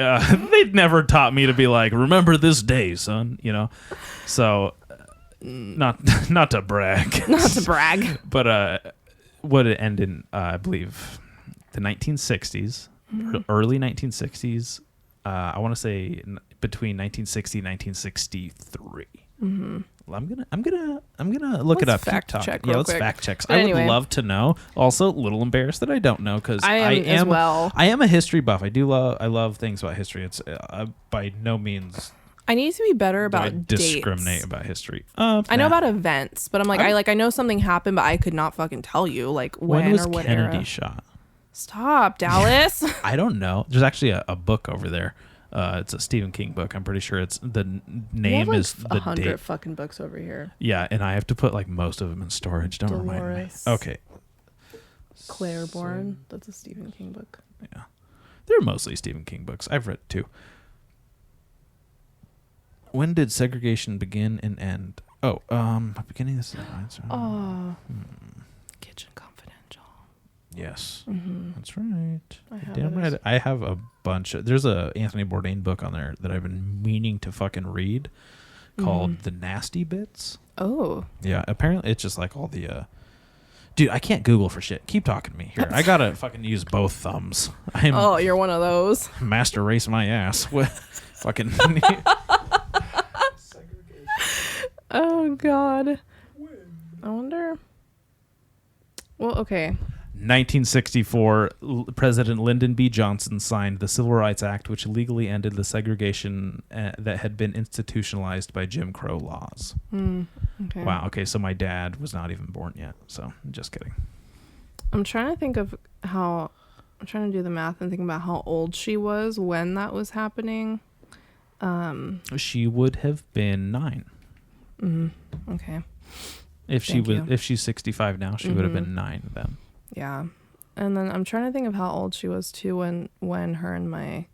they'd never taught me to be like, remember this day, son, you know? So, not to brag. Not to brag. But what it ended in, I believe, the 1960s, early 1960s, I want to say between 1960 and 1963. I'm gonna look it up. Fact check. Yeah, let's quick. fact check. But anyway. I would love to know. Also, a little embarrassed that I don't know, because I am as well. I am a history buff. I love things about history. It's by no means. I need to be better about discriminate dates. about history. I know about events, but I'm like, I know something happened, but I could not fucking tell you like when was or what Kennedy era. shot? Stop, Dallas. I don't know. There's actually a book over there. It's a Stephen King book. I'm pretty sure it's the name like is the 100 date. fucking books over here. Yeah, and I have to put like most of them in storage. Don't remind me. Okay. Claiborne. That's a Stephen King book. Yeah, they're mostly Stephen King books. I've read 2. When did segregation begin and end? Oh, beginning of the Oh, Kitchen Confidential. Yes, Mm-hmm. that's right. have Damn those. right. I have a bunch. There's a Anthony Bourdain book on there that I've been meaning to fucking read called The Nasty Bits. Oh. Yeah, apparently it's just like all the dude, I can't Google for shit. Keep talking to me. Here, I gotta fucking use both thumbs. I'm Oh, you're one of those. master race my ass. What fucking Oh God. I wonder. Well, okay. 1964, President Lyndon B. Johnson signed the Civil Rights Act, which legally ended the segregation that had been institutionalized by Jim Crow laws. Okay. Wow. Okay, so my dad was not even born yet. So, just kidding. I'm trying to think of how. I'm trying to do the math and think about how old she was when that was happening. She would have been 9. Okay. If she Thank was, you. if she's 65 now, she would have been 9 then. Yeah. And then I'm trying to think of how old she was too when her and my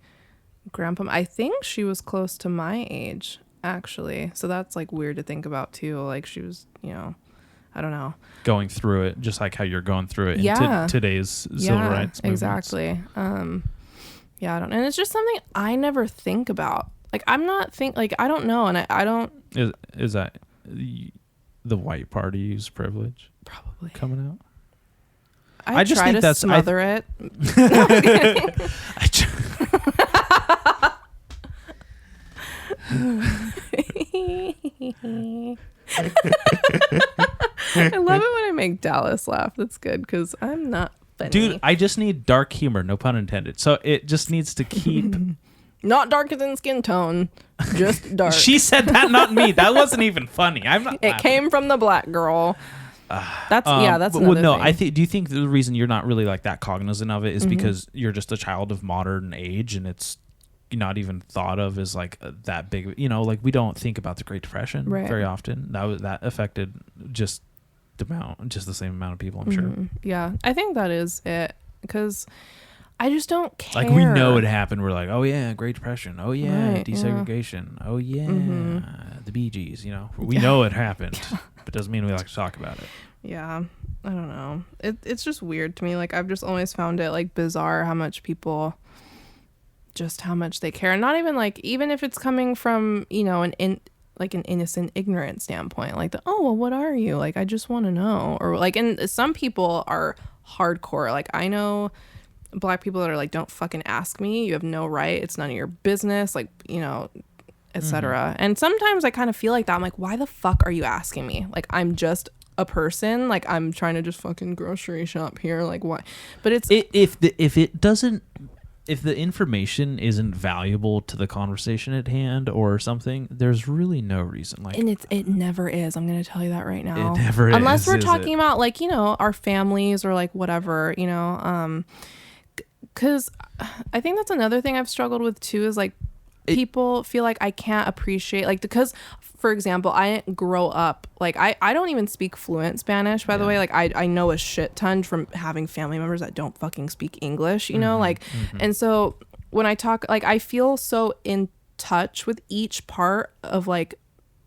grandpa, I think she was close to my age actually. So that's like weird to think about too. Like she was, I don't know. Going through it, just like how you're going through it Yeah. in today's civil rights movements. Exactly. Yeah, I don't, and it's just something I never think about. Like I don't know. And I don't. Is that the white party's privilege Probably. coming out? I just try think to that's- smother it. I love it when I make Dallas laugh. That's good because I'm not funny. Dude, I just need dark humor, no pun intended. So it just needs to keep. Not darker than skin tone, just dark. She said that, not me. That wasn't even funny. I'm not. It came from the black girl. That's that's but, another no. thing. I think. Do you think the reason you're not really like that cognizant of it is because you're just a child of modern age and it's not even thought of as like that big? Like we don't think about the Great Depression very often. That affected just the same amount of people. I'm sure. Yeah, I think that is it because I just don't care. Like we know it happened. We're like, oh yeah, Great Depression. Oh yeah, Right, desegregation. Oh yeah, the Bee Gees. We know it happened, but doesn't mean we like to talk about it. Yeah, I don't know. It's just weird to me. Like I've just always found it like bizarre how much they care. And not even like, even if it's coming from, an innocent, ignorant standpoint, like oh, well, what are you? Like, I just want to know. Or like, and some people are hardcore. Like I know Black people that are like, don't fucking ask me. You have no right. It's none of your business. Like, etc. And sometimes I kind of feel like that. I'm like, why the fuck are you asking me? Like, I'm just a person. Like, I'm trying to just fucking grocery shop here. Like, why? But it's If the information isn't valuable to the conversation at hand or something, there's really no reason. Like, and it never is. I'm gonna tell you that right now. It never Unless is, we're is talking it? about like our families or like whatever. Because I think that's another thing I've struggled with too is like people feel like I can't appreciate like because for example I didn't grow up like I don't even speak fluent Spanish by the way. Like I know a shit ton from having family members that don't fucking speak English, and so when I talk, like I feel so in touch with each part of like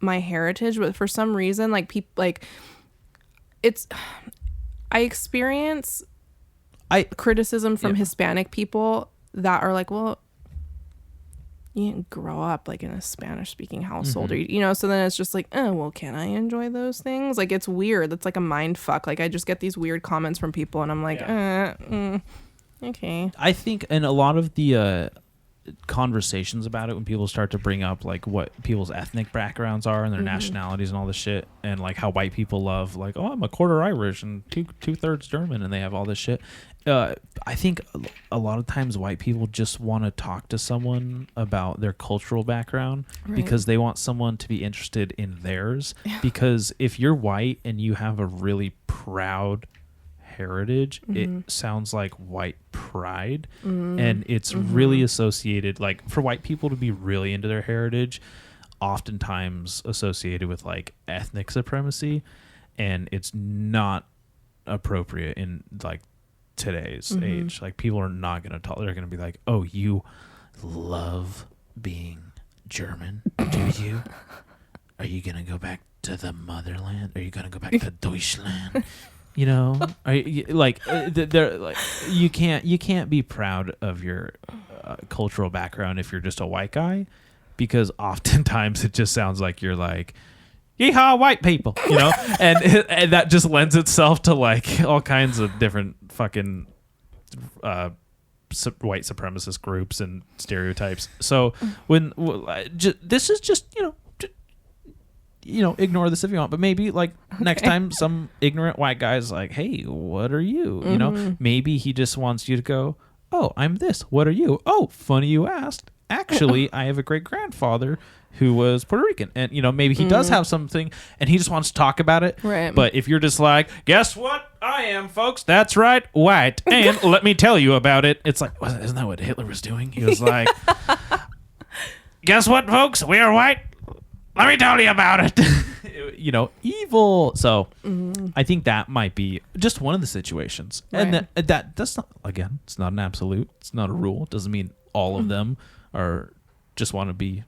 my heritage, but for some reason like people like I experience criticism from Hispanic people that are like, well, you didn't grow up like in a Spanish speaking household or so then it's just like, oh well, can I enjoy those things? Like it's weird. It's like a mind fuck. Like I just get these weird comments from people and I'm like okay. I think in a lot of the conversations about it, when people start to bring up like what people's ethnic backgrounds are and their nationalities and all this shit, and like how white people love like, oh, I'm a quarter Irish and two-thirds German, and they have all this shit. I think a lot of times white people just want to talk to someone about their cultural background because they want someone to be interested in theirs. Because if you're white and you have a really proud heritage, it sounds like white pride, and it's really associated, like for white people to be really into their heritage, oftentimes associated with like ethnic supremacy, and it's not appropriate in like today's age. Like people are not going to talk. They're going to be like, oh, you love being German, do you? Are you going to go back to the motherland? Are you going to go back to Deutschland? You know, they're like you can't be proud of your cultural background if you're just a white guy, because oftentimes it just sounds like you're like, yeehaw, white people, you know, and that just lends itself to like all kinds of different fucking white supremacist groups and stereotypes. So when this is just ignore this if you want, but maybe like next time some ignorant white guy's like, hey, what are you? You know, maybe he just wants you to go, oh, I'm this. What are you? Oh, funny you asked. Actually, I have a great grandfather who was Puerto Rican, and maybe he does have something, and he just wants to talk about it. Right. But if you're just like, guess what? I am, folks. That's right, white, and let me tell you about it. It's like, isn't that what Hitler was doing? He was like, guess what, folks? We are white. Let me tell you about it. Evil. So I think that might be just one of the situations. Right. And that's not, again, it's not an absolute. It's not a rule. It doesn't mean all of them are just want to be.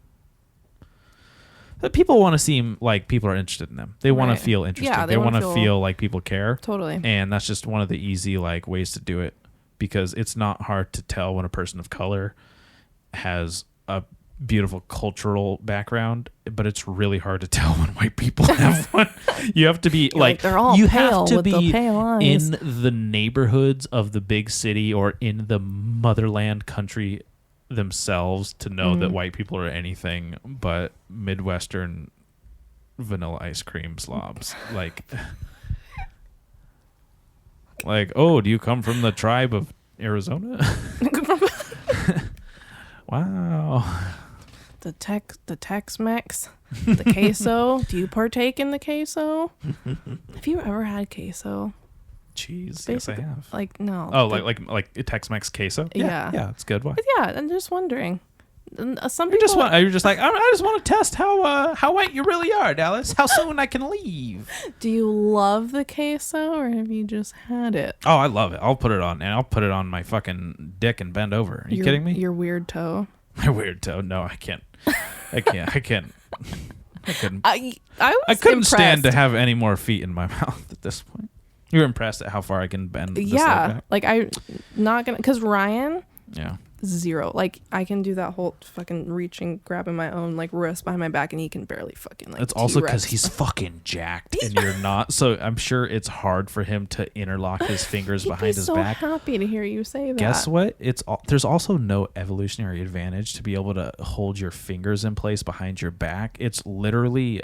People want to seem like people are interested in them. They want to feel interested. Yeah, they want to feel like people care. Totally. And that's just one of the easy like ways to do it, because it's not hard to tell when a person of color has a beautiful cultural background, but it's really hard to tell when white people have one. You have to be like they're all you pale have to with the be pale eyes. in the neighborhoods of the big city or in the motherland country themselves to know that white people are anything but Midwestern vanilla ice cream slobs. Like, oh, do you come from the tribe of Arizona? Wow. The Tex-Mex, the queso. Do you partake in the queso? Have you ever had queso? Cheese. Yes, I have. Like, no. Oh, like Tex-Mex queso? Yeah, it's good. Why? Yeah, I'm just wondering. Some You're people just like, I just want to test how white you really are, Dallas. How soon I can leave. Do you love the queso, or have you just had it? Oh, I love it. I'll put it on, and I'll put it on my fucking dick and bend over. Are you kidding me? Your weird toe. My weird toe. No, I can't. I couldn't. I couldn't impressed. stand to have any more feet in my mouth at this point. You're impressed at how far I can bend this leg back? Like I'm not gonna, because Ryan, Yeah. 0. Like I can do that whole fucking reaching, grabbing my own like wrist behind my back, and he can barely fucking like. It's also because T-Rex. he's fucking jacked and you're not. So I'm sure it's hard for him to interlock his fingers behind his back. I'm so happy to hear you say that. Guess what? There's also no evolutionary advantage to be able to hold your fingers in place behind your back. It's literally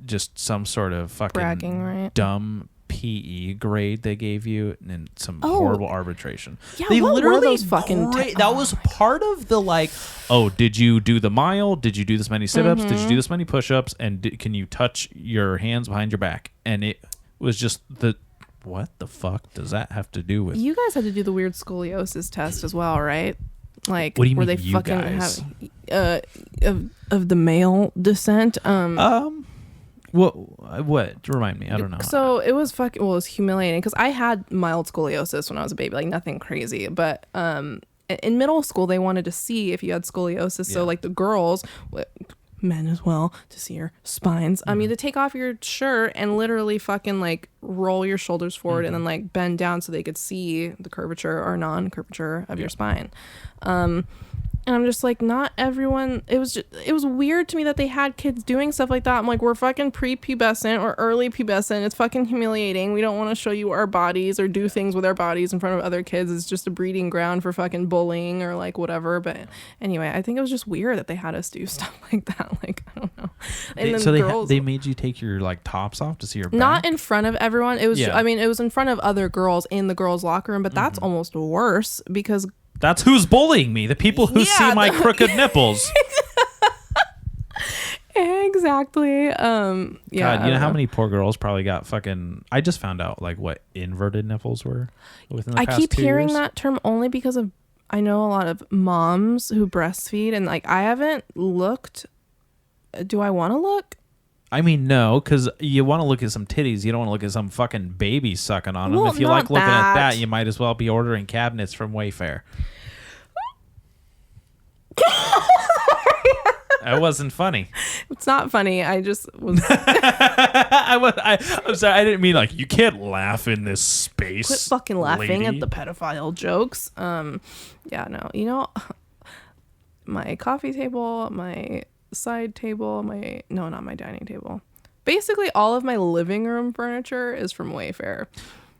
just some sort of fucking bragging, right? dumb PE grade they gave you and some horrible arbitration. Yeah, they what literally were those fucking that was part of the like, oh, did you do the mile? Did you do this many sit-ups? Did you do this many push-ups? And can you touch your hands behind your back? And it was just what the fuck does that have to do with? You guys had to do the weird scoliosis test as well, right? Like, what do you where mean, they you fucking guys? have of the male descent. What? Remind me. I don't know. So it was it was humiliating because I had mild scoliosis when I was a baby, like nothing crazy. But in middle school, they wanted to see if you had scoliosis. So like the girls, men as well, to see your spines. You had to take off your shirt and literally fucking like roll your shoulders forward and then like bend down so they could see the curvature or non-curvature of your spine. And I'm just like, not everyone. It was weird to me that they had kids doing stuff like that. I'm like, we're fucking prepubescent or early pubescent. It's fucking humiliating. We don't want to show you our bodies or do things with our bodies in front of other kids. It's just a breeding ground for fucking bullying or like whatever. But anyway, I think it was just weird that they had us do stuff like that. Like, I don't know. And then so girls, they made you take your like tops off to see your back? Not in front of everyone. It was. I mean, it was in front of other girls in the girls' locker room. But that's almost worse because. That's who's bullying me. The people who see my crooked nipples. Exactly. Yeah. God, you know how many poor girls probably got fucking. I just found out like what inverted nipples were within the past 2 years. I keep hearing that term only because of I know a lot of moms who breastfeed, and like I haven't looked. Do I want to look? I mean, no, because you want to look at some titties. You don't want to look at some fucking baby sucking on them. Well, If you not like looking at that. that, you might as well be ordering cabinets from Wayfair. That wasn't funny. It's not funny. I just was. I'm sorry. I didn't mean like you can't laugh in this space. Quit fucking laughing lady. at the pedophile jokes. Yeah, no. You know, my coffee table, my side table, not my dining table. Basically, all of my living room furniture is from Wayfair.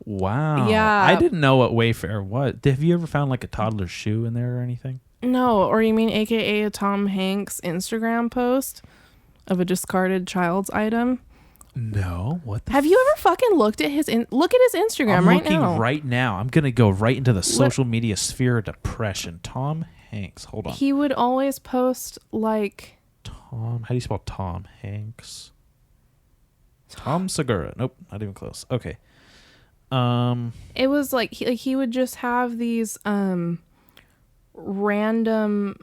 Wow. Yeah. I didn't know what Wayfair was. Have you ever found like a toddler's shoe in there or anything? No, or you mean AKA a Tom Hanks Instagram post of a discarded child's item? No. What the Have you ever fucking looked at look at his Instagram I'm right looking now? right now. I'm going to go right into the social media sphere of depression. Tom Hanks. Hold on. He would always post like Tom. How do you spell Tom Hanks? Tom Segura. Nope, not even close. Okay. it was like he would just have these random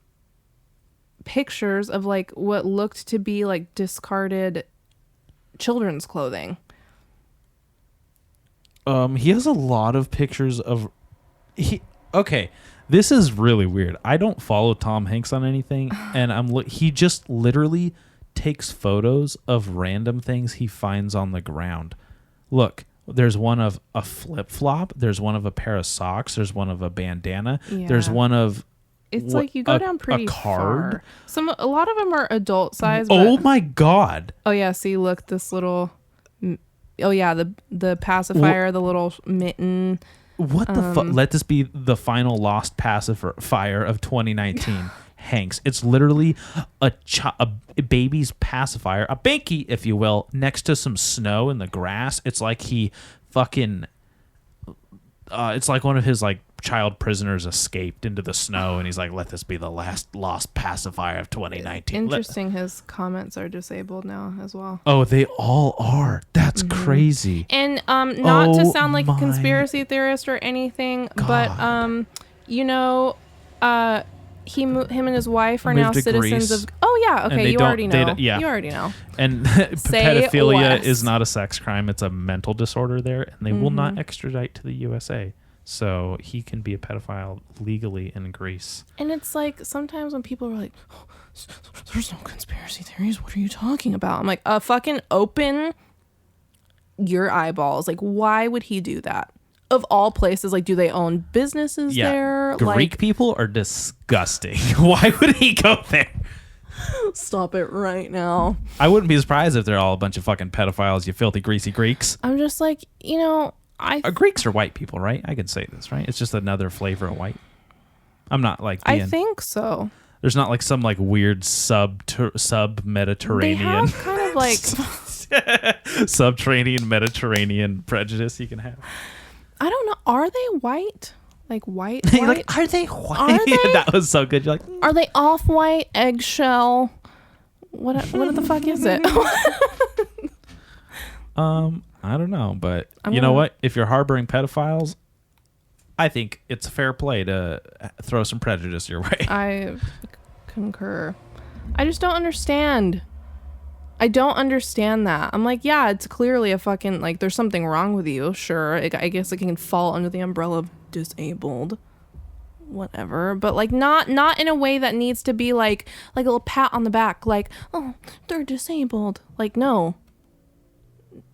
pictures of like what looked to be like discarded children's clothing. He has a lot of pictures of okay, this is really weird. I don't follow Tom Hanks on anything, and he just literally takes photos of random things he finds on the ground. Look, there's one of a flip-flop, there's one of a pair of socks, there's one of a bandana, there's one of it's like you go down pretty far. A lot of them are adult size. Oh my god. Oh yeah, see, look, this little. Oh yeah, the pacifier, the little mitten. What the fuck? Let this be the final lost pacifier of 2019. Hanks. It's literally a baby's pacifier, a binky, if you will, next to some snow in the grass. It's like he fucking. It's like one of his like child prisoners escaped into the snow, and he's like, "Let this be the last lost pacifier of 2019." Interesting. His comments are disabled now as well. Oh, they all are. That's crazy. And not to sound like a conspiracy theorist or anything, but you know, him and his wife are now citizens of. Oh yeah, okay, you already know. Yeah, you already know. And pedophilia is not a sex crime; it's a mental disorder there, and they will not extradite to the USA. So he can be a pedophile legally in Greece. And it's like sometimes when people are like, oh, "There's no conspiracy theories. What are you talking about?" I'm like, fucking open your eyeballs. Like, why would he do that? Of all places, like, do they own businesses there? Greek people are disgusting. Why would he go there? Stop it right now. I wouldn't be surprised if they're all a bunch of fucking pedophiles, you filthy, greasy Greeks. I'm just like, you know, Greeks are white people, right? I can say this, right? It's just another flavor of white. I'm not like I think so. There's not like some like weird sub-Mediterranean. They have kind of like subterranean Mediterranean prejudice you can have. I don't know. Are they white? Like white? You're like, are they white? Are they? That was so good. You're like, are they off-white, eggshell? What the fuck is it? I don't know, but you know what? If you're harboring pedophiles, I think it's fair play to throw some prejudice your way. I concur. I just don't understand. I don't understand that. I'm like, yeah, it's clearly a fucking, like, there's something wrong with you. Sure. I guess it can fall under the umbrella of disabled. Whatever. But, like, not in a way that needs to be, like a little pat on the back. Like, oh, they're disabled. Like, no.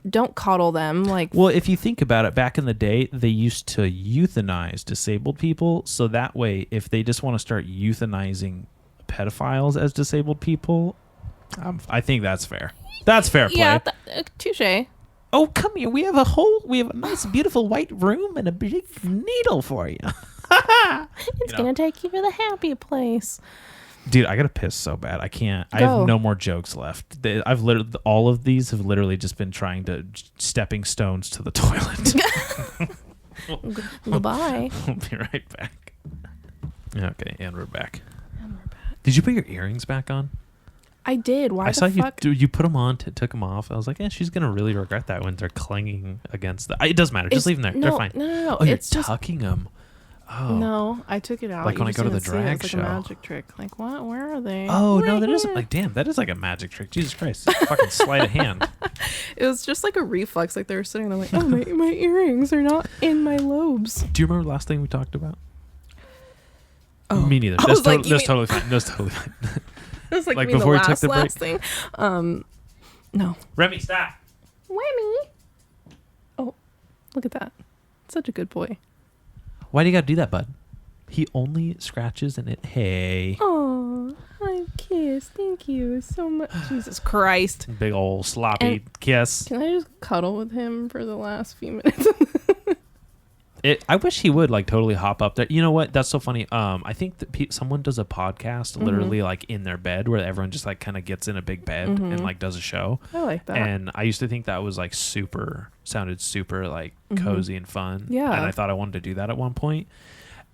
Don't coddle them. Like, well, if you think about it, back in the day, they used to euthanize disabled people. So that way, if they just want to start euthanizing pedophiles as disabled people, I think that's fair. That's fair play. Yeah, touche. Oh, come here. We have a nice, beautiful white room and a big needle for you. It's going to take you to the happy place. Dude, I got to piss so bad. I can't. I have no more jokes left. All of these have literally just been trying to stepping stones to the toilet. Goodbye. We'll be right back. Okay, and we're back. Did you put your earrings back on? I did. Why I saw you put them on, took them off. I was like, she's going to really regret that when they're clanging against the... It doesn't matter. Just leave them there. They're fine. No. Oh, you're tucking them. Oh. No, I took it out. Like when I go to the drag show. It's like a magic trick. Like, what? Where are they? Oh, no, that isn't... Like, damn, that is like a magic trick. Jesus Christ. Fucking sleight of hand. It was just like a reflex. Like, they were sitting there like, oh, my earrings are not in my lobes. Do you remember the last thing we talked about? Oh. Me neither. That's totally fine. That's totally fine. was like, Like you mean before the we took the last thing. No. Remy, stop. Remy. Oh, look at that. Such a good boy. Why do you got to do that, bud? He only scratches and it. Hey. Oh, hi, kiss. Thank you so much. Jesus Christ. Big old sloppy kiss. Can I just cuddle with him for the last few minutes? I wish he would like totally hop up there. You know what? That's so funny. I think that someone does a podcast literally like in their bed where everyone just like kind of gets in a big bed and like does a show. I like that. And I used to think that was like sounded super like cozy and fun. Yeah. And I thought I wanted to do that at one point.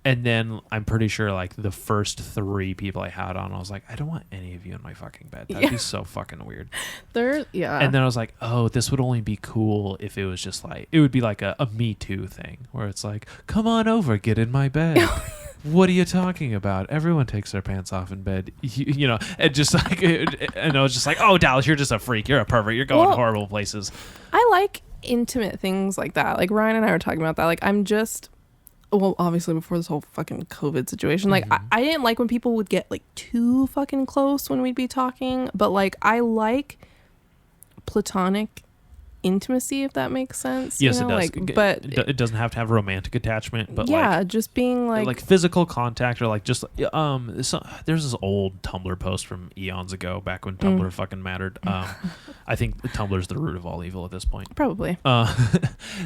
And then I'm pretty sure like the first 3 people I had on, I was like, I don't want any of you in my fucking bed. That'd be so fucking weird. And then I was like, oh, this would only be cool if it was just like, it would be like a Me Too thing where it's like, come on over, get in my bed. What are you talking about? Everyone takes their pants off in bed. You know, and just like, and I was just like, oh, Dallas, you're just a freak. You're a pervert. You're going horrible places. I like intimate things like that. Like Ryan and I were talking about that. Like well, obviously before this whole fucking COVID situation, like I didn't like when people would get like too fucking close when we'd be talking, but like I like platonic intimacy, if that makes sense. Yes, you know? it does. Like, but it doesn't have to have romantic attachment, but yeah, just being like physical contact or like just there's this old Tumblr post from eons ago, back when Tumblr fucking mattered. I think Tumblr's the root of all evil at this point. Probably.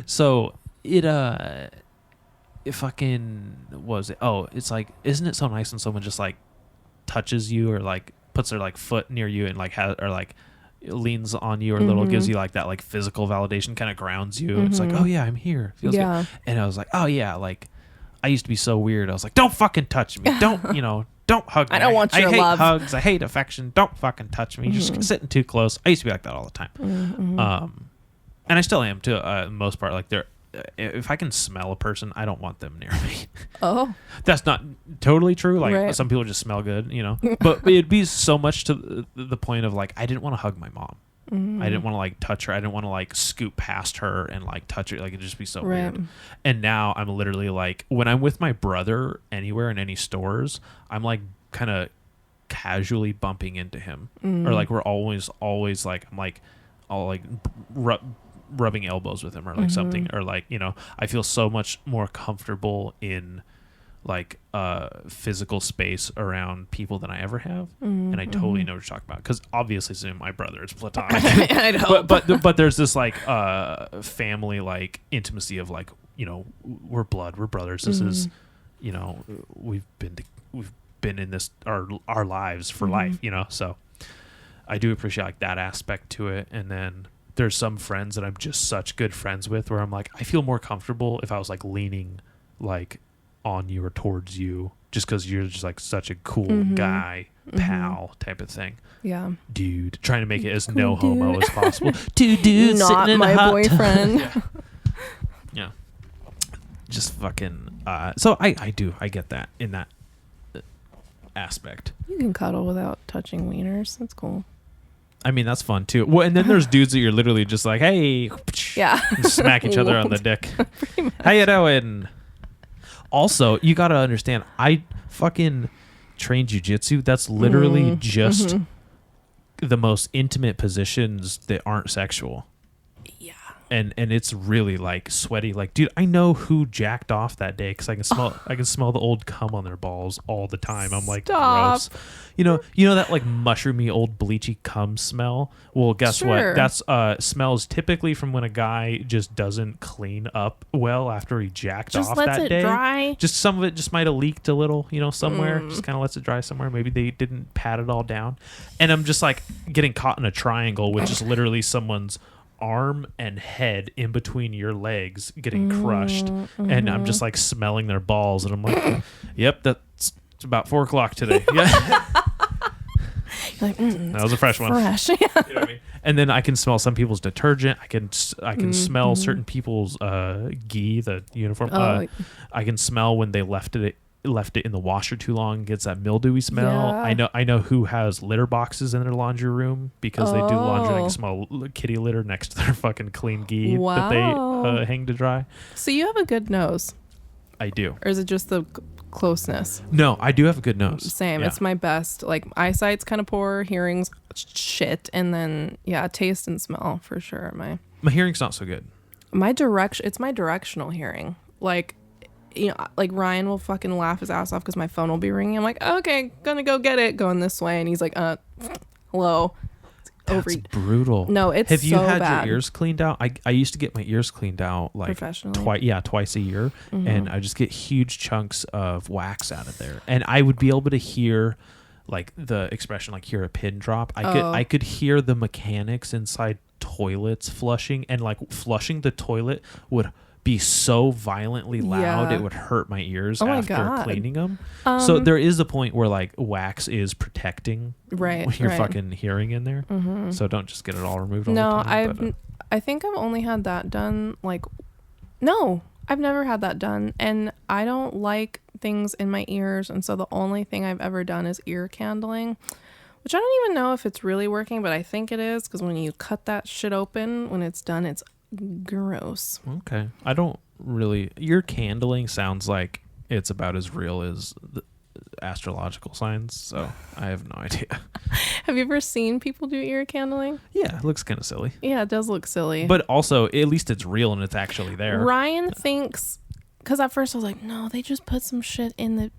So it fucking was it. Oh, it's like, isn't it so nice when someone just like touches you or like puts their like foot near you and like has or like leans on you or a little, gives you like that like physical validation, kind of grounds you. It's like, oh yeah, I'm here. Feels good. And I was like, oh yeah, like I used to be so weird. I was like, don't fucking touch me. Don't don't hug me. I don't want your I hate love. hugs. I hate affection. Don't fucking touch me. You're just sitting too close. I used to be like that all the time. And I still am too. The most part, like if I can smell a person, I don't want them near me. Oh, that's not totally true. Like right. Some people just smell good, you know. But it'd be so much to the point of like I didn't want to hug my mom. I didn't want to like touch her. I didn't want to like scoot past her and like touch her. Like it'd just be so weird. And now I'm literally like when I'm with my brother anywhere in any stores, I'm like kind of casually bumping into him, or like we're always like I'm like I'll like rubbing elbows with him or like something, or like, you know, I feel so much more comfortable in like physical space around people than I ever have. And I totally know what you're talking about, because obviously Zoom, my brother, it's platonic. I'd hope. but there's this like family like intimacy of like, you know, we're blood, we're brothers. This is, you know, we've been in this our lives for life, you know. So I do appreciate like that aspect to it. And then there's some friends that I'm just such good friends with where I'm like, I feel more comfortable if I was like leaning like on you or towards you, just because you're just like such a cool guy, pal type of thing. Yeah. Dude, trying to make it as no homo as possible. Two dudes not sitting in my a hot boyfriend. yeah. Just fucking. So I get that in that aspect. You can cuddle without touching wieners. That's cool. I mean, that's fun too. Well, and then there's dudes that you're literally just like, hey, yeah, smack each other on the dick. How you doing? Also, you got to understand, I fucking train jujitsu. That's literally just the most intimate positions that aren't sexual. Yeah. And it's really like sweaty. Like, dude, I know who jacked off that day because I can smell the old cum on their balls all the time. I'm like, gross. You know that like mushroomy old bleachy cum smell? Well, guess what? That's smells typically from when a guy just doesn't clean up well after he jacked off that day. Just lets it dry. Just some of it just might have leaked a little, you know, somewhere. Just kind of lets it dry somewhere. Maybe they didn't pat it all down. And I'm just like getting caught in a triangle, which is literally someone's arm and head in between your legs getting crushed, and I'm just like smelling their balls, and I'm like, yep, that's about 4:00 today. Yeah. Like, that was a fresh one. Fresh. You know what I mean? And then I can smell some people's detergent. I can smell certain people's gi, the uniform. I can smell when they left it in the washer too long, gets that mildewy smell. Yeah. I know who has litter boxes in their laundry room because they do laundry. I can smell kitty litter next to their fucking clean gi that they hang to dry. So you have a good nose. I do. Or is it just the closeness. No, I do have a good nose. Same. Yeah. It's my best. Like eyesight's kind of poor, hearing's shit, and then taste and smell for sure. My hearing's not so good. It's my directional hearing. Like, like Ryan will fucking laugh his ass off because my phone will be ringing. I'm like, okay, gonna go get it, going this way, and he's like, hello. That's brutal. No, it's Have you so had bad. your ears cleaned out? I used to get my ears cleaned out like professionally. Twice a year, and I just get huge chunks of wax out of there, and I would be able to hear like the expression, like hear a pin drop. I could hear the mechanics inside toilets flushing, and like flushing the toilet would be so violently loud it would hurt my ears after cleaning them. So there is a point where like wax is protecting your fucking hearing in there. So don't just get it all removed all the time. I think I've only had that done I've never had that done, and I don't like things in my ears, and so the only thing I've ever done is ear candling, which I don't even know if it's really working, but I think it is, because when you cut that shit open, when it's done, it's gross. Okay. I don't really... Ear candling sounds like it's about as real as the astrological signs, so I have no idea. Have you ever seen people do ear candling? Yeah, it looks kind of silly. Yeah, it does look silly. But also, at least it's real and it's actually there. Ryan thinks... Because at first I was like, no, they just put some shit in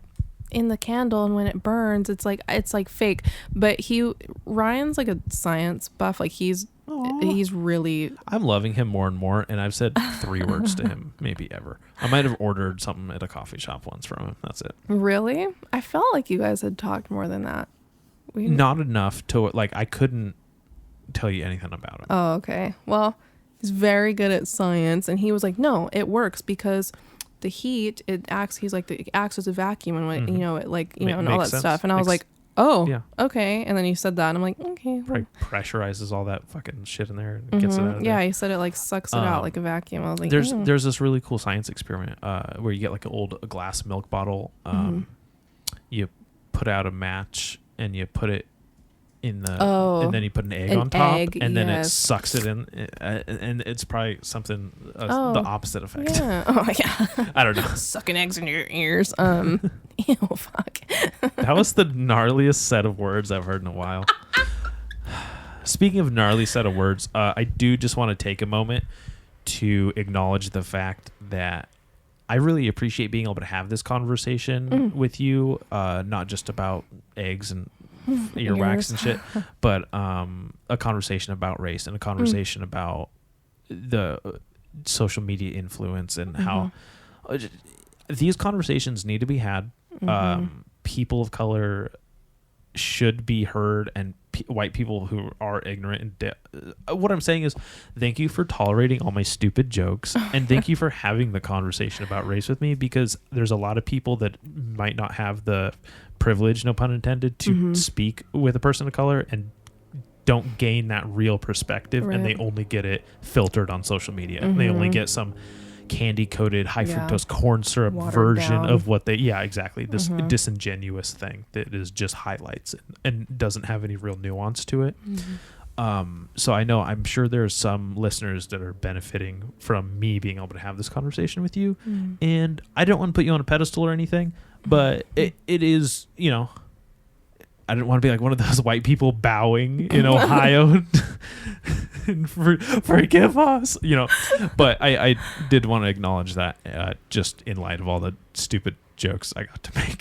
the candle, and when it burns, it's like fake. But Ryan's like a science buff. Like he's really... I'm loving him more and more, and I've said 3 words to him, maybe ever. I might have ordered something at a coffee shop once from him. That's it. Really? I felt like you guys had talked more than that. Not enough to, like, I couldn't tell you anything about him. Oh, okay. Well, he's very good at science, and he was like, no, it works because the heat, it acts as a vacuum, and when, it like, and all that sense. stuff. And I was like, oh, yeah. Okay. And then you said that, and I'm like, okay. Probably pressurizes all that fucking shit in there and gets it out of there. Yeah, he said it like sucks it out like a vacuum. I was like, there's this really cool science experiment where you get like an old glass milk bottle, you put out a match and you put it in the and then you put an egg on top, and then it sucks it in, and it's probably something the opposite effect. Yeah. Oh yeah. I don't know. Sucking eggs in your ears. Ew, fuck. That was the gnarliest set of words I've heard in a while. Speaking of gnarly set of words, I do just want to take a moment to acknowledge the fact that I really appreciate being able to have this conversation with you, not just about eggs and earwax and shit, but a conversation about race and a conversation about the social media influence and how these conversations need to be had. People of color should be heard, and white people who are ignorant and what I'm saying is, thank you for tolerating all my stupid jokes, and thank you for having the conversation about race with me, because there's a lot of people that might not have the privilege, no pun intended, to speak with a person of color and don't gain that real perspective, and they only get it filtered on social media. They only get some candy coated high fructose corn syrup version of what they exactly this disingenuous thing that is just highlights and doesn't have any real nuance to it. So I'm sure there's some listeners that are benefiting from me being able to have this conversation with you, and I don't want to put you on a pedestal or anything, but it is, I didn't want to be like one of those white people bowing in Ohio. Forgive us, but I did want to acknowledge that just in light of all the stupid jokes I got to make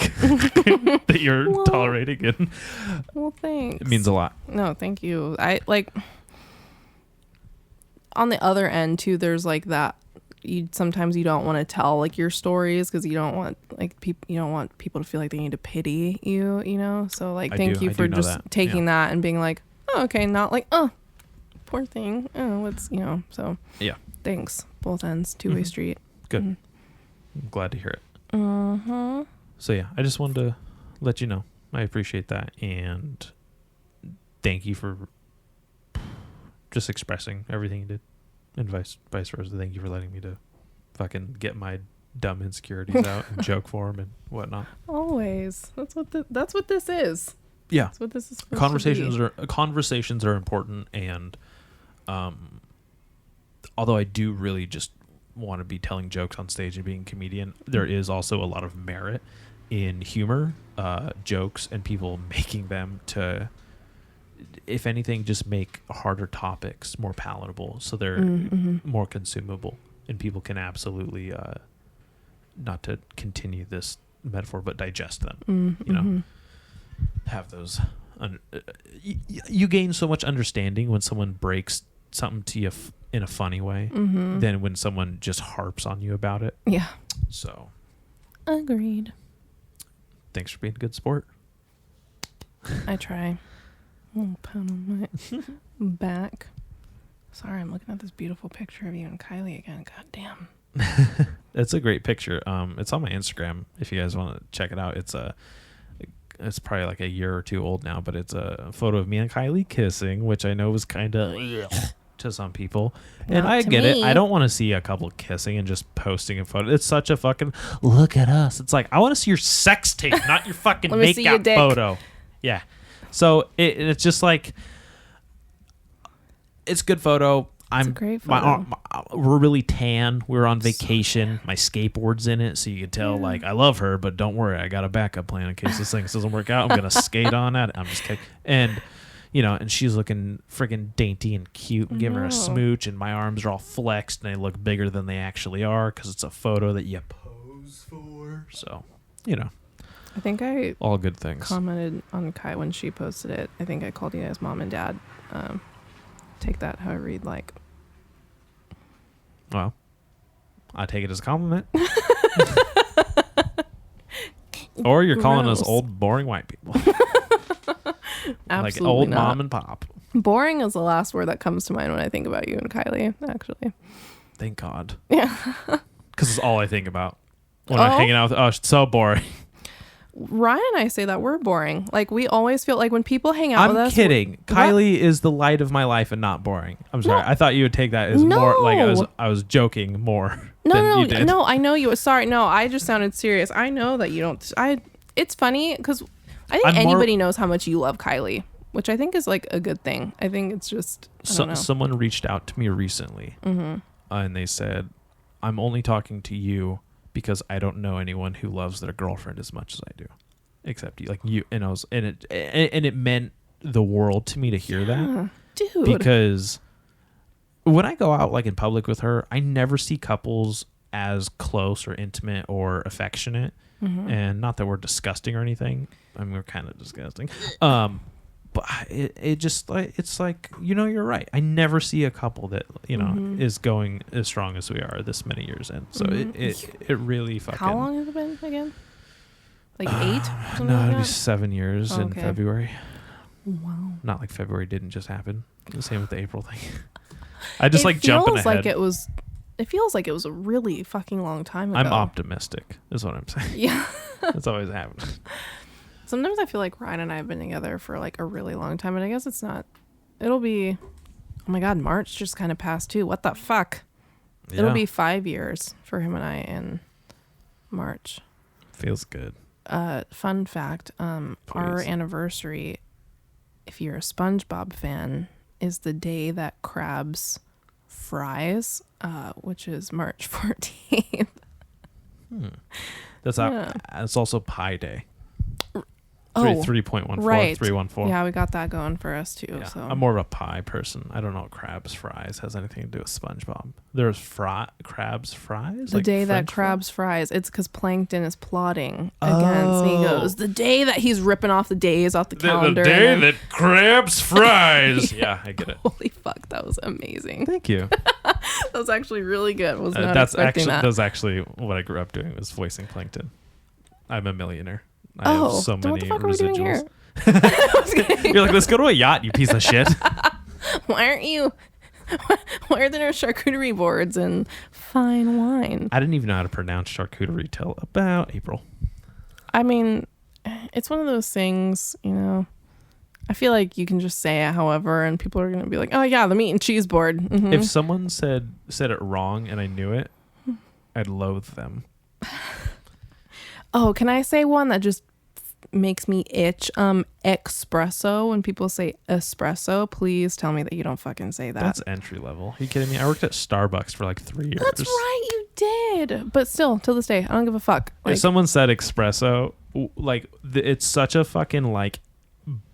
that you're tolerating, and thanks. It means a lot. No, thank you. I like on the other end too, there's like that sometimes you don't want to tell like your stories because you don't want people to feel like they need to pity you, so like thank you for just taking that and being like, oh, okay, not like, oh, poor thing, oh, let's so yeah, thanks, both ends, two-way street. Good. I'm glad to hear it. So yeah, I just wanted to let you know I appreciate that, and thank you for just expressing everything you did, and vice versa. Thank you for letting me to fucking get my dumb insecurities out in joke form and whatnot. Always. That's what this is. Yeah. That's what this is supposed conversations are important, and although I do really just want to be telling jokes on stage and being a comedian, there is also a lot of merit in humor, jokes, and people making them to, if anything, just make harder topics more palatable, so they're more consumable, and people can absolutely, not to continue this metaphor, but digest them. You know, have those. You gain so much understanding when someone breaks something to you in a funny way than when someone just harps on you about it. Yeah. So. Agreed. Thanks for being a good sport. I try. Oh, pound on my back. Sorry, I'm looking at this beautiful picture of you and Kylie again. God damn. It's a great picture. It's on my Instagram if you guys want to check it out. It's probably like a year or two old now, but it's a photo of me and Kylie kissing, which I know was kind of to some people. And I get it. I don't want to see a couple kissing and just posting a photo. It's such a fucking look at us. It's like, I want to see your sex tape, not your fucking makeup photo. Yeah. So it's just like, it's a good photo. It's a great photo. We're really tan. We're on vacation. My skateboard's in it, so you can tell, like, I love her, but don't worry, I got a backup plan in case this thing doesn't work out. I'm gonna skate on it. I'm just kidding. And and she's looking friggin' dainty and cute. And give her a smooch, and my arms are all flexed, and they look bigger than they actually are because it's a photo that you pose for. So, I think I all good things. Commented on Kai when she posted it. I think I called you guys mom and dad. Take that however you'd like. Well, I take it as a compliment. Or you're calling us old, boring white people. Absolutely like old not. mom and pop. Boring is the last word that comes to mind when I think about you and Kylie, actually. Thank God. Yeah. Because it's all I think about when I'm hanging out with. Oh, it's so boring. Ryan and I say that we're boring. Like, we always feel like when people hang out with us. I'm kidding. Kylie is the light of my life and not boring. I'm sorry. I thought you would take that as more like I was joking more than you did. No, I know you. Sorry, no, I just sounded serious. I know that you don't. It's funny because I think anybody knows how much you love Kylie, which I think is like a good thing. I think it's just. Someone reached out to me recently, and they said, "I'm only talking to you because I don't know anyone who loves their girlfriend as much as I do, except you." Like you, and it meant the world to me to hear that, dude. Because when I go out like in public with her, I never see couples as close or intimate or affectionate. And not that we're disgusting or anything. I mean, we're kind of disgusting. But it just like, it's like, you're right. I never see a couple that, is going as strong as we are this many years in. So it really fucking. How long has it been again? Like 8? No, it'll be 7 years in February. Wow. Not like February didn't just happen. The same with the April thing. I just like jumping ahead. It feels like it was a really fucking long time ago. I'm optimistic, is what I'm saying. Yeah. That's always happened. Sometimes I feel like Ryan and I have been together for like a really long time, and I guess it's not. It'll be, oh my God, March just kind of passed too. What the fuck? Yeah. It'll be 5 years for him and I in March. Feels good. Fun fact, our anniversary, if you're a SpongeBob fan, is the day that Krabs fries, which is March 14th. That's also Pi Day. 3.14, right. 314. Yeah, we got that going for us too. Yeah, so I'm more of a pie person. I don't know Krabs Fries has anything to do with SpongeBob. There's Krabs Fries? The day that Krabs fries, it's because Plankton is plotting against. And he goes, the day that he's ripping off the days off the calendar. The day that Krabs fries. Yeah, I get it. Holy fuck, that was amazing. Thank you. That was actually really good. Was not expecting that. That was actually what I grew up doing, was voicing Plankton. I'm a millionaire. I have so many what the fuck are we doing here? You're like, let's go to a yacht, you piece of shit. Why are there charcuterie boards and fine wine? I didn't even know how to pronounce charcuterie till about April. I mean, it's one of those things, I feel like you can just say it however, and people are going to be like, oh yeah, the meat and cheese board. Mm-hmm. If someone said it wrong and I knew it, I'd loathe them. Oh, can I say one that just makes me itch? Espresso. When people say espresso, please tell me that you don't fucking say that. That's entry level. Are you kidding me? I worked at Starbucks for like 3 years. That's right, you did. But still, till this day, I don't give a fuck. If someone said espresso, it's such a fucking like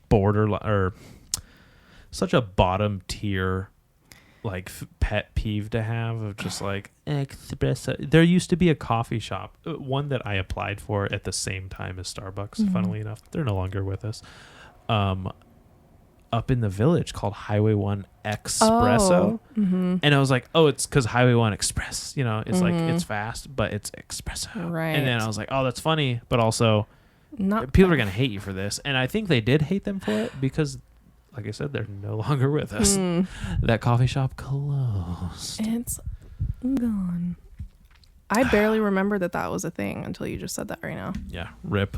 borderline or such a bottom tier like pet peeve to have of just like espresso. There used to be a coffee shop, one that I applied for at the same time as Starbucks. Funnily enough, they're no longer with us. Up in the village called Highway 1 Espresso. And I was like, oh, it's because Highway 1 Express, it's like it's fast, but it's espresso. Right. And then I was like, oh, that's funny, but also Not people are gonna hate you for this. And I think they did hate them for it because, like I said, they're no longer with us. That coffee shop closed. It's gone. I barely remember that was a thing until you just said that right now. Yeah, rip.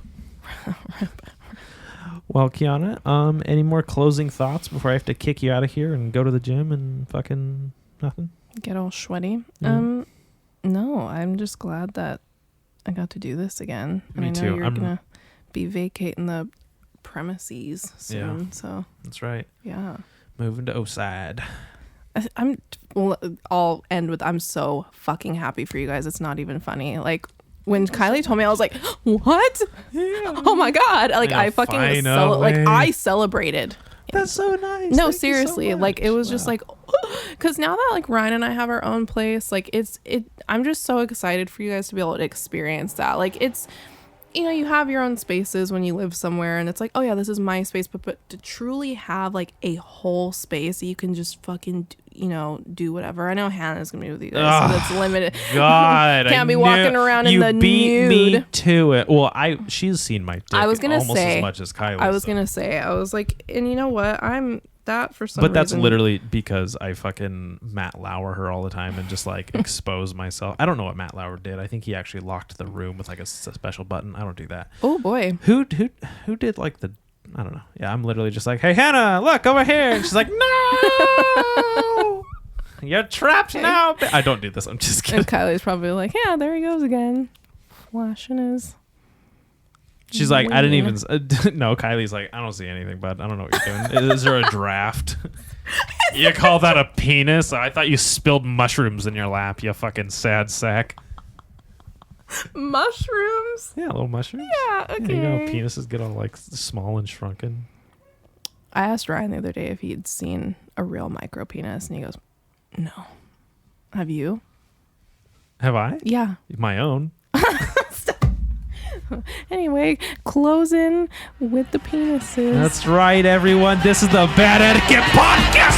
Well, Kiana, any more closing thoughts before I have to kick you out of here and go to the gym and fucking nothing? Get all sweaty. Yeah. No, I'm just glad that I got to do this again. And Me I know too. you're gonna be vacating the premises soon. Yeah. So That's right. yeah. Moving to Oside. I'll end with I'm so fucking happy for you guys. It's not even funny. Like when Kylie told me, I was like, what? Yeah. Oh my God. Like I fucking I celebrated. That's so nice. No, Thank seriously. you so Like it was much. just like, because now that like Ryan and I have our own place, like I'm just so excited for you guys to be able to experience that. Like it's, you have your own spaces when you live somewhere and it's like, oh yeah, this is my space. But to truly have like a whole space that you can just fucking, do whatever. I know Hannah's going to be with you guys, so that's limited. God. Can't be walking around in the beat nude. me to it. Well, she's seen my dick I was gonna almost say, as much as Kylie. I was like, and you know what? I'm that for some But that's reason. literally because I fucking Matt Lauer her all the time and just like expose myself. I don't know what Matt Lauer did. I think he actually locked the room with like a special button. I don't do that. Oh boy. Who did like the, I don't know. Yeah, I'm literally just like, hey Hannah, look over here. And she's like, no, you're trapped now. I don't do this. I'm just kidding. And Kylie's probably like, yeah, there he goes again, flashing his. She's like, I didn't even. No, Kylie's like, I don't see anything, bud. I don't know what you're doing. Is there a draft? You call that a penis? I thought you spilled mushrooms in your lap, you fucking sad sack. Mushrooms? Yeah, little mushrooms. Yeah, okay. You know, penises get all like small and shrunken. I asked Ryan the other day if he'd seen a real micro penis, and he goes, no. Have you? Have I? Yeah. My own. Anyway, closing with the penises. That's right, everyone. This is the Bad Etiquette Podcast.